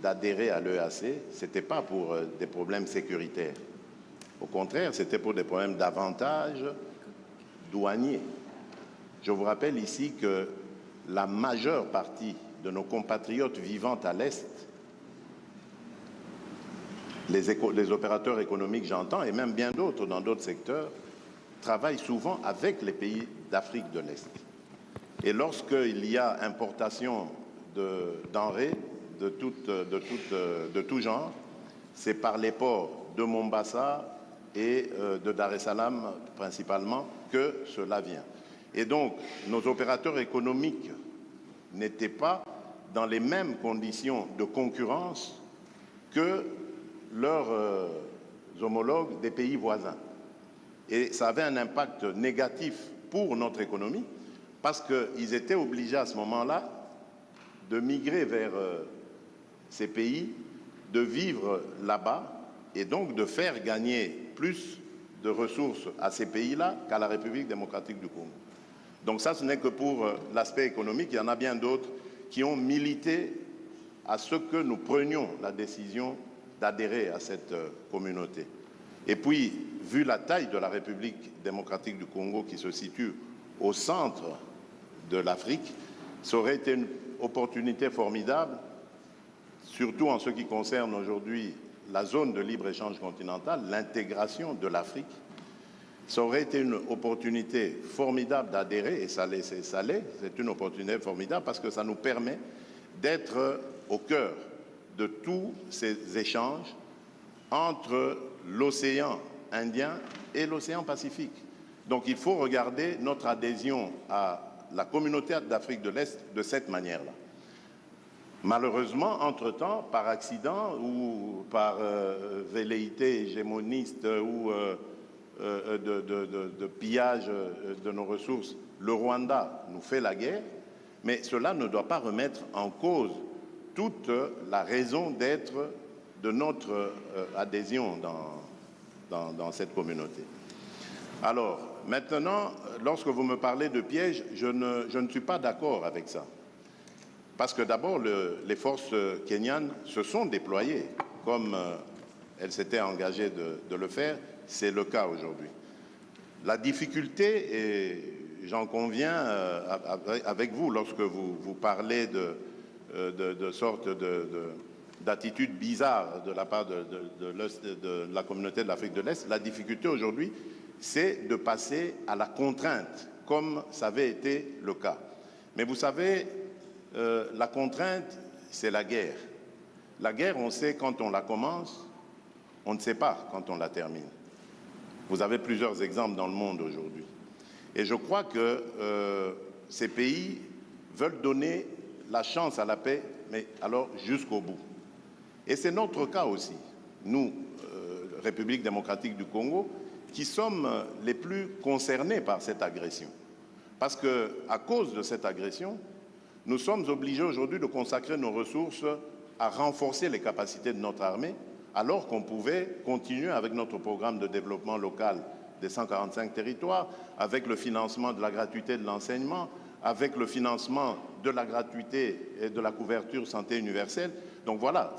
d'adhérer à l'EAC, ce n'était pas pour des problèmes sécuritaires. Au contraire, c'était pour des problèmes d'avantages douaniers. Je vous rappelle ici que la majeure partie de nos compatriotes vivant à l'Est, les opérateurs économiques, j'entends, et même bien d'autres dans d'autres secteurs, travaillent souvent avec les pays d'Afrique de l'Est. Et lorsqu'il y a importation de denrées de tout genre, c'est par les ports de Mombasa et de Dar es Salaam principalement que cela vient. Et donc, nos opérateurs économiques n'étaient pas dans les mêmes conditions de concurrence que leurs homologues des pays voisins. Et ça avait un impact négatif pour notre économie parce qu'ils étaient obligés à ce moment-là de migrer vers ces pays, de vivre là-bas et donc de faire gagner plus de ressources à ces pays-là qu'à la République démocratique du Congo. Donc ça, ce n'est que pour l'aspect économique. Il y en a bien d'autres qui ont milité à ce que nous prenions la décision d'adhérer à cette communauté. Et puis, vu la taille de la République démocratique du Congo qui se situe au centre de l'Afrique, ça aurait été une opportunité formidable, surtout en ce qui concerne aujourd'hui la zone de libre-échange continentale, l'intégration de l'Afrique. Ça aurait été une opportunité formidable d'adhérer, et ça l'est, c'est une opportunité formidable parce que ça nous permet d'être au cœur de tous ces échanges entre l'océan Indien et l'océan Pacifique. Donc il faut regarder notre adhésion à la communauté d'Afrique de l'Est de cette manière-là. Malheureusement, entre-temps, par accident ou par velléité hégémoniste ou de pillage de nos ressources, le Rwanda nous fait la guerre, mais cela ne doit pas remettre en cause toute la raison d'être de notre adhésion dans cette communauté. Alors, maintenant, lorsque vous me parlez de piège, je ne suis pas d'accord avec ça. Parce que d'abord, les forces kenyanes se sont déployées comme elles s'étaient engagées de le faire. C'est le cas aujourd'hui. La difficulté, et j'en conviens avec vous, lorsque vous parlez de sorte d'attitude bizarre de la part de la communauté de l'Afrique de l'Est, la difficulté aujourd'hui, c'est de passer à la contrainte, comme ça avait été le cas. Mais vous savez, la contrainte, c'est la guerre. La guerre, on sait quand on la commence, on ne sait pas quand on la termine. Vous avez plusieurs exemples dans le monde aujourd'hui. Et je crois que ces pays veulent donner la chance à la paix, mais alors jusqu'au bout. Et c'est notre cas aussi, nous, République démocratique du Congo, qui sommes les plus concernés par cette agression. Parce qu'à cause de cette agression, nous sommes obligés aujourd'hui de consacrer nos ressources à renforcer les capacités de notre armée, alors qu'on pouvait continuer avec notre programme de développement local des 145 territoires, avec le financement de la gratuité de l'enseignement, avec le financement de la gratuité et de la couverture santé universelle. Donc voilà,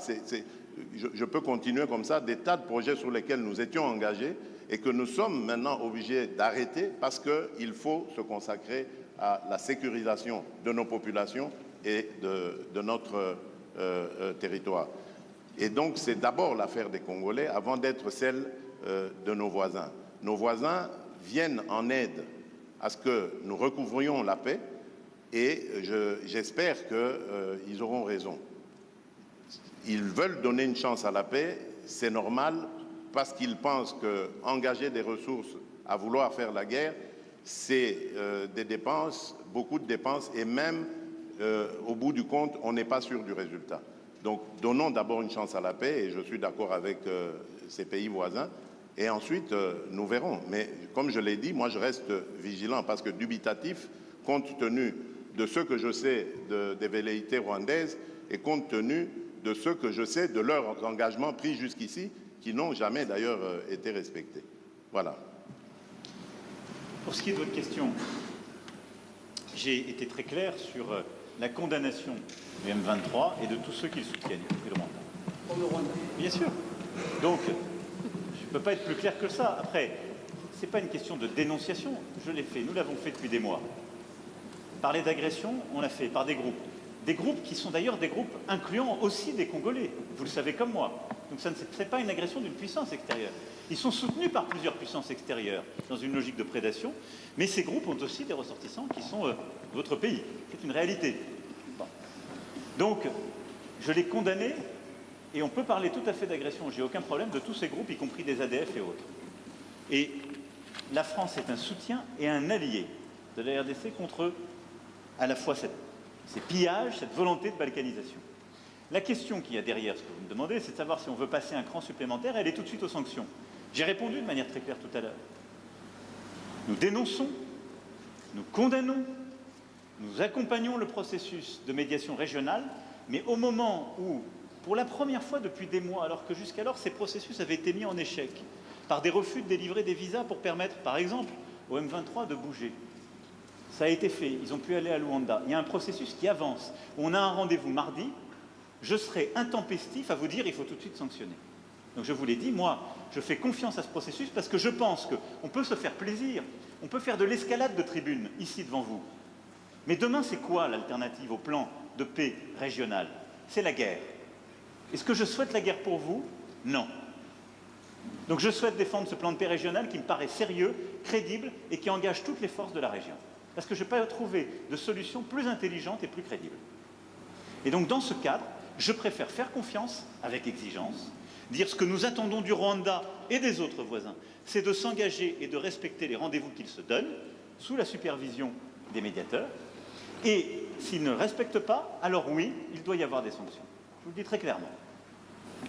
je peux continuer comme ça, des tas de projets sur lesquels nous étions engagés et que nous sommes maintenant obligés d'arrêter parce qu'il faut se consacrer à la sécurisation de nos populations et de notre territoire. Et donc, c'est d'abord l'affaire des Congolais avant d'être celle de nos voisins. Nos voisins viennent en aide à ce que nous recouvrions la paix et j'espère qu'ils auront raison. Ils veulent donner une chance à la paix, c'est normal, parce qu'ils pensent qu'engager des ressources à vouloir faire la guerre, c'est des dépenses, beaucoup de dépenses, et même au bout du compte, on n'est pas sûr du résultat. Donc, donnons d'abord une chance à la paix, et je suis d'accord avec ces pays voisins, et ensuite, nous verrons. Mais comme je l'ai dit, moi, je reste vigilant, parce que dubitatif, compte tenu de ce que je sais des velléités rwandaises, et compte tenu de ce que je sais de leurs engagements pris jusqu'ici, qui n'ont jamais d'ailleurs été respectés. Voilà. Pour ce qui est de votre question, j'ai été très clair sur la condamnation du M23 et de tous ceux qui le soutiennent, et le Rwanda. Bien sûr. Donc, je ne peux pas être plus clair que ça. Après, ce n'est pas une question de dénonciation. Je l'ai fait, nous l'avons fait depuis des mois. Parler d'agression, on l'a fait par des groupes. Des groupes qui sont d'ailleurs des groupes incluant aussi des Congolais. Vous le savez comme moi. Donc ça ne serait pas une agression d'une puissance extérieure. Ils sont soutenus par plusieurs puissances extérieures dans une logique de prédation, mais ces groupes ont aussi des ressortissants qui sont votre pays. C'est une réalité. Bon. Donc, je l'ai condamné, et on peut parler tout à fait d'agression, j'ai aucun problème, de tous ces groupes, y compris des ADF et autres. Et la France est un soutien et un allié de la RDC contre à la fois ces pillages, cette volonté de balkanisation. La question qu'il y a derrière ce que vous me demandez, c'est de savoir si on veut passer un cran supplémentaire, elle est tout de suite aux sanctions. J'ai répondu de manière très claire tout à l'heure. Nous dénonçons, nous condamnons, nous accompagnons le processus de médiation régionale, mais au moment où, pour la première fois depuis des mois, alors que jusqu'alors ces processus avaient été mis en échec par des refus de délivrer des visas pour permettre, par exemple, au M23 de bouger. Ça a été fait, ils ont pu aller à Luanda. Il y a un processus qui avance. On a un rendez-vous mardi. Je serai intempestif à vous dire il faut tout de suite sanctionner. Donc je vous l'ai dit, moi, je fais confiance à ce processus parce que je pense qu'on peut se faire plaisir, on peut faire de l'escalade de tribunes ici devant vous. Mais demain, c'est quoi l'alternative au plan de paix régional? C'est la guerre. Est-ce que je souhaite la guerre pour vous? Non. Donc je souhaite défendre ce plan de paix régional qui me paraît sérieux, crédible et qui engage toutes les forces de la région. Parce que je n'ai pas trouvé de solution plus intelligente et plus crédible. Et donc dans ce cadre, je préfère faire confiance avec exigence, dire ce que nous attendons du Rwanda et des autres voisins, c'est de s'engager et de respecter les rendez-vous qu'ils se donnent, sous la supervision des médiateurs. Et s'ils ne respectent pas, alors oui, il doit y avoir des sanctions. Je vous le dis très clairement.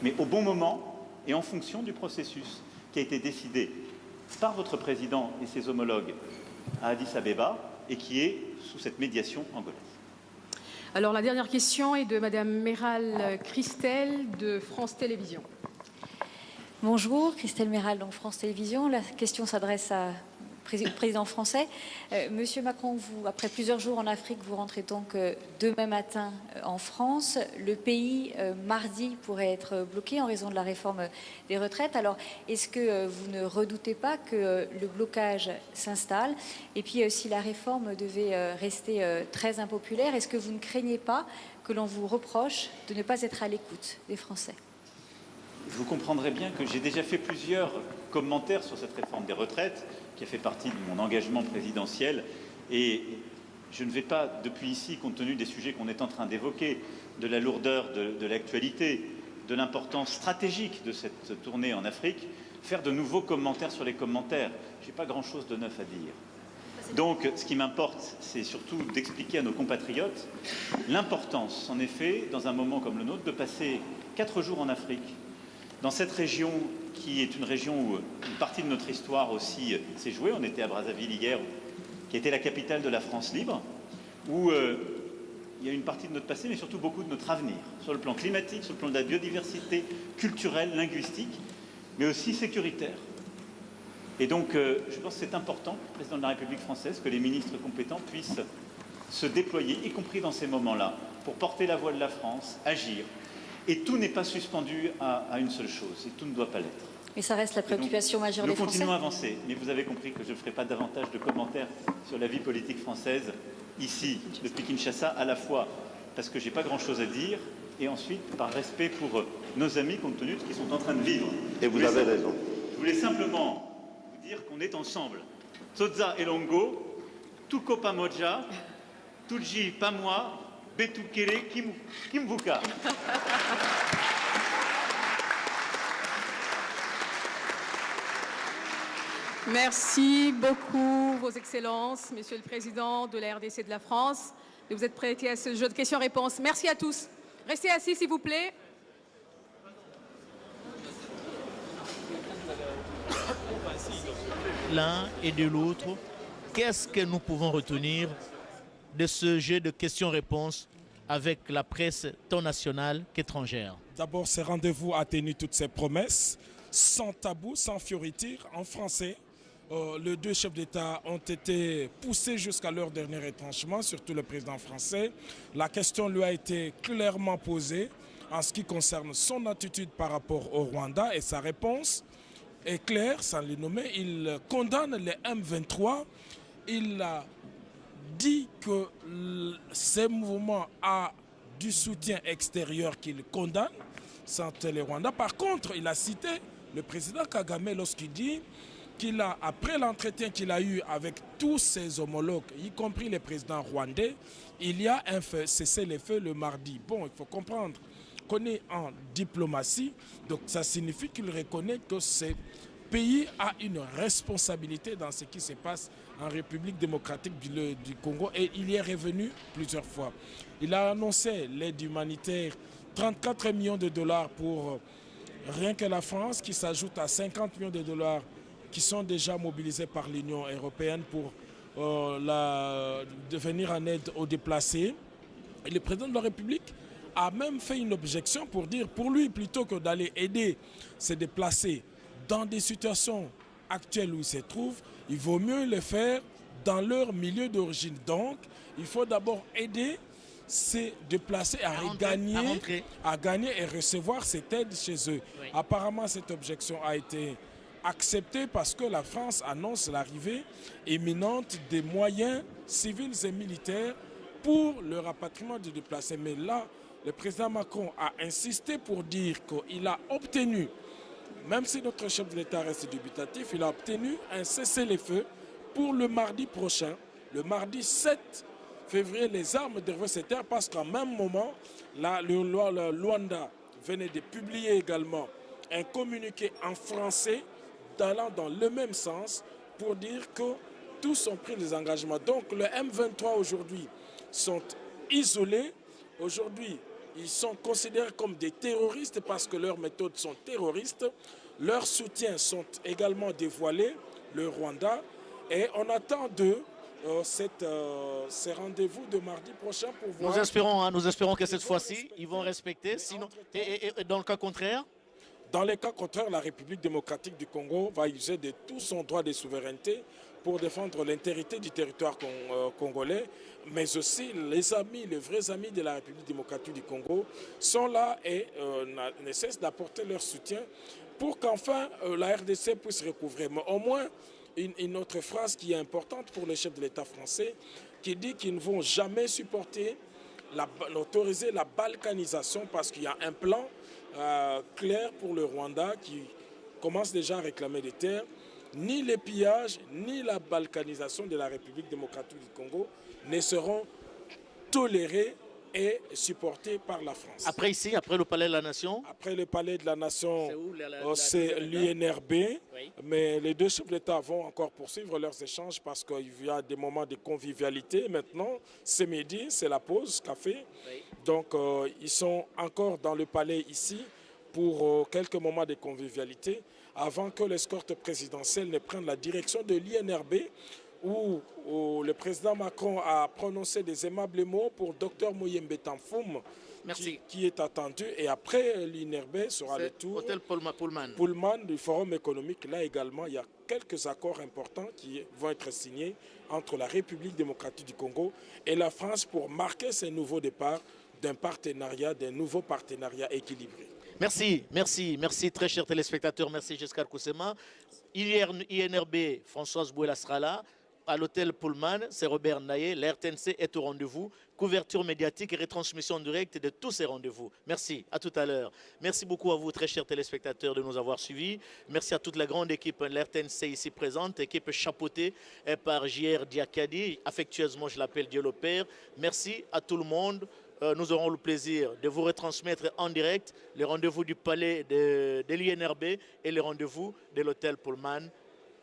Mais au bon moment et en fonction du processus qui a été décidé par votre président et ses homologues à Addis Abeba et qui est sous cette médiation angolaise. Alors la dernière question est de Madame Méral Christelle de France Télévisions. Bonjour, Christelle Méral, donc France Télévisions. La question s'adresse au président français. Monsieur Macron, vous, après plusieurs jours en Afrique, vous rentrez donc demain matin en France. Le pays, mardi, pourrait être bloqué en raison de la réforme des retraites. Alors, est-ce que vous ne redoutez pas que le blocage s'installe? Et puis, si la réforme devait rester très impopulaire, est-ce que vous ne craignez pas que l'on vous reproche de ne pas être à l'écoute des Français? Vous comprendrez bien que j'ai déjà fait plusieurs commentaires sur cette réforme des retraites, qui a fait partie de mon engagement présidentiel. Et je ne vais pas, depuis ici, compte tenu des sujets qu'on est en train d'évoquer, de la lourdeur de l'actualité, de l'importance stratégique de cette tournée en Afrique, faire de nouveaux commentaires sur les commentaires. Je n'ai pas grand-chose de neuf à dire. Donc, ce qui m'importe, c'est surtout d'expliquer à nos compatriotes l'importance, en effet, dans un moment comme le nôtre, de passer 4 jours en Afrique, dans cette région qui est une région où une partie de notre histoire aussi s'est jouée. On était à Brazzaville hier, qui était la capitale de la France libre, où il y a une partie de notre passé, mais surtout beaucoup de notre avenir, sur le plan climatique, sur le plan de la biodiversité, culturelle, linguistique, mais aussi sécuritaire. Et donc, je pense que c'est important, le président de la République française, que les ministres compétents puissent se déployer, y compris dans ces moments-là, pour porter la voix de la France, agir. Et tout n'est pas suspendu à une seule chose, et tout ne doit pas l'être. Mais ça reste la préoccupation majeure des Français. Nous continuons à avancer, mais vous avez compris que je ne ferai pas davantage de commentaires sur la vie politique française, ici, depuis Kinshasa, à la fois parce que je n'ai pas grand-chose à dire, et ensuite par respect pour nos amis, compte tenu de ce qu'ils sont en train de vivre. Et vous avez raison. Je voulais simplement vous dire qu'on est ensemble. Tsotsa Elongo, Tuko Pamoja, Tuji Pamwa, Betukele Kimvuka. Merci beaucoup, Vos Excellences, Monsieur le Président de la RDC de la France, de vous être prêtés à ce jeu de questions-réponses. Merci à tous. Restez assis, s'il vous plaît. L'un et de l'autre, qu'est-ce que nous pouvons retenir de ce jeu de questions-réponses avec la presse tant nationale qu'étrangère? D'abord, ce rendez-vous a tenu toutes ses promesses, sans tabou, sans fioriture, en français. Les deux chefs d'État ont été poussés jusqu'à leur dernier retranchement, surtout le président français. La question lui a été clairement posée en ce qui concerne son attitude par rapport au Rwanda, et sa réponse est claire, sans les nommer. Il condamne les M23. Il a dit que ces mouvements ont du soutien extérieur qu'il condamne, sans les Rwandais. Par contre, il a cité le président Kagame lorsqu'il dit qu'il a, après l'entretien qu'il a eu avec tous ses homologues, y compris les présidents rwandais, il y a un cessez-le-feu le mardi. Bon, il faut comprendre qu'on est en diplomatie, donc ça signifie qu'il reconnaît que ce pays a une responsabilité dans ce qui se passe en République démocratique du Congo, et il y est revenu plusieurs fois. Il a annoncé l'aide humanitaire, 34 millions de dollars pour rien que la France, qui s'ajoute à 50 millions de dollars qui sont déjà mobilisés par l'Union européenne pour venir en aide aux déplacés. Et le président de la République a même fait une objection pour dire, pour lui, plutôt que d'aller aider ces déplacés dans des situations actuelles où ils se trouvent, il vaut mieux le faire dans leur milieu d'origine. Donc, il faut d'abord aider ces déplacés à gagner et recevoir cette aide chez eux. Oui. Apparemment, cette objection a été acceptée parce que la France annonce l'arrivée imminente des moyens civils et militaires pour le rapatriement des déplacés. Mais là, le président Macron a insisté pour dire qu'il a obtenu, même si notre chef de l'État reste dubitatif, il a obtenu un cessez-le-feu pour le mardi prochain, le mardi 7 février. Les armes devraient se taire parce qu'en même moment, le Luanda venait de publier également un communiqué en français allant dans le même sens pour dire que tous ont pris des engagements. Donc le M23 aujourd'hui sont isolés. Aujourd'hui, ils sont considérés comme des terroristes parce que leurs méthodes sont terroristes. Leurs soutiens sont également dévoilés, le Rwanda. Et on attend d'eux ces rendez-vous de mardi prochain pour voir... Nous espérons que cette fois-ci, ils vont respecter. Sinon, et dans le cas contraire? Dans les cas contraires, la République démocratique du Congo va user de tout son droit de souveraineté pour défendre l'intégrité du territoire congolais, mais aussi les amis, les vrais amis de la République démocratique du Congo sont là et ne cessent d'apporter leur soutien pour qu'enfin la RDC puisse recouvrer. Mais au moins, une autre phrase qui est importante pour le chef de l'État français, qui dit qu'ils ne vont jamais supporter, autoriser la balkanisation parce qu'il y a un plan clair pour le Rwanda qui commence déjà à réclamer des terres. Ni les pillages, ni la balkanisation de la République démocratique du Congo ne seront tolérés et supportés par la France. Après ici, après le Palais de la Nation? Après le Palais de la Nation, c'est l'UNRB, oui. Mais les deux chefs d'État vont encore poursuivre leurs échanges parce qu'il y a des moments de convivialité. Maintenant, ce midi, c'est la pause café. Oui. Donc, ils sont encore dans le palais ici pour quelques moments de convivialité avant que l'escorte présidentielle ne prenne la direction de l'INRB où le président Macron a prononcé des aimables mots pour Dr Moyembe Tamfoum qui est attendu. Et après l'INRB sera le tour Hôtel Pullman du Forum économique. Là également, il y a quelques accords importants qui vont être signés entre la République démocratique du Congo et la France pour marquer ce nouveau départ d'un nouveau partenariat équilibré. Merci, merci, merci très chers téléspectateurs, merci Giscard Koussema. INRB, Françoise Bouela sera là. à l'hôtel Pullman, c'est Robert Ndaye. La RTNC est au rendez-vous. Couverture médiatique et retransmission directe de tous ces rendez-vous. Merci, à tout à l'heure. Merci beaucoup à vous, très chers téléspectateurs, de nous avoir suivis. Merci à toute la grande équipe de la RTNC ici présente, équipe chapeautée par JR Diakadi. Affectueusement, je l'appelle Dieu le Père. Merci à tout le monde. Nous aurons le plaisir de vous retransmettre en direct les rendez-vous du palais de l'INRB et les rendez-vous de l'hôtel Pullman.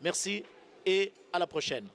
Merci et à la prochaine.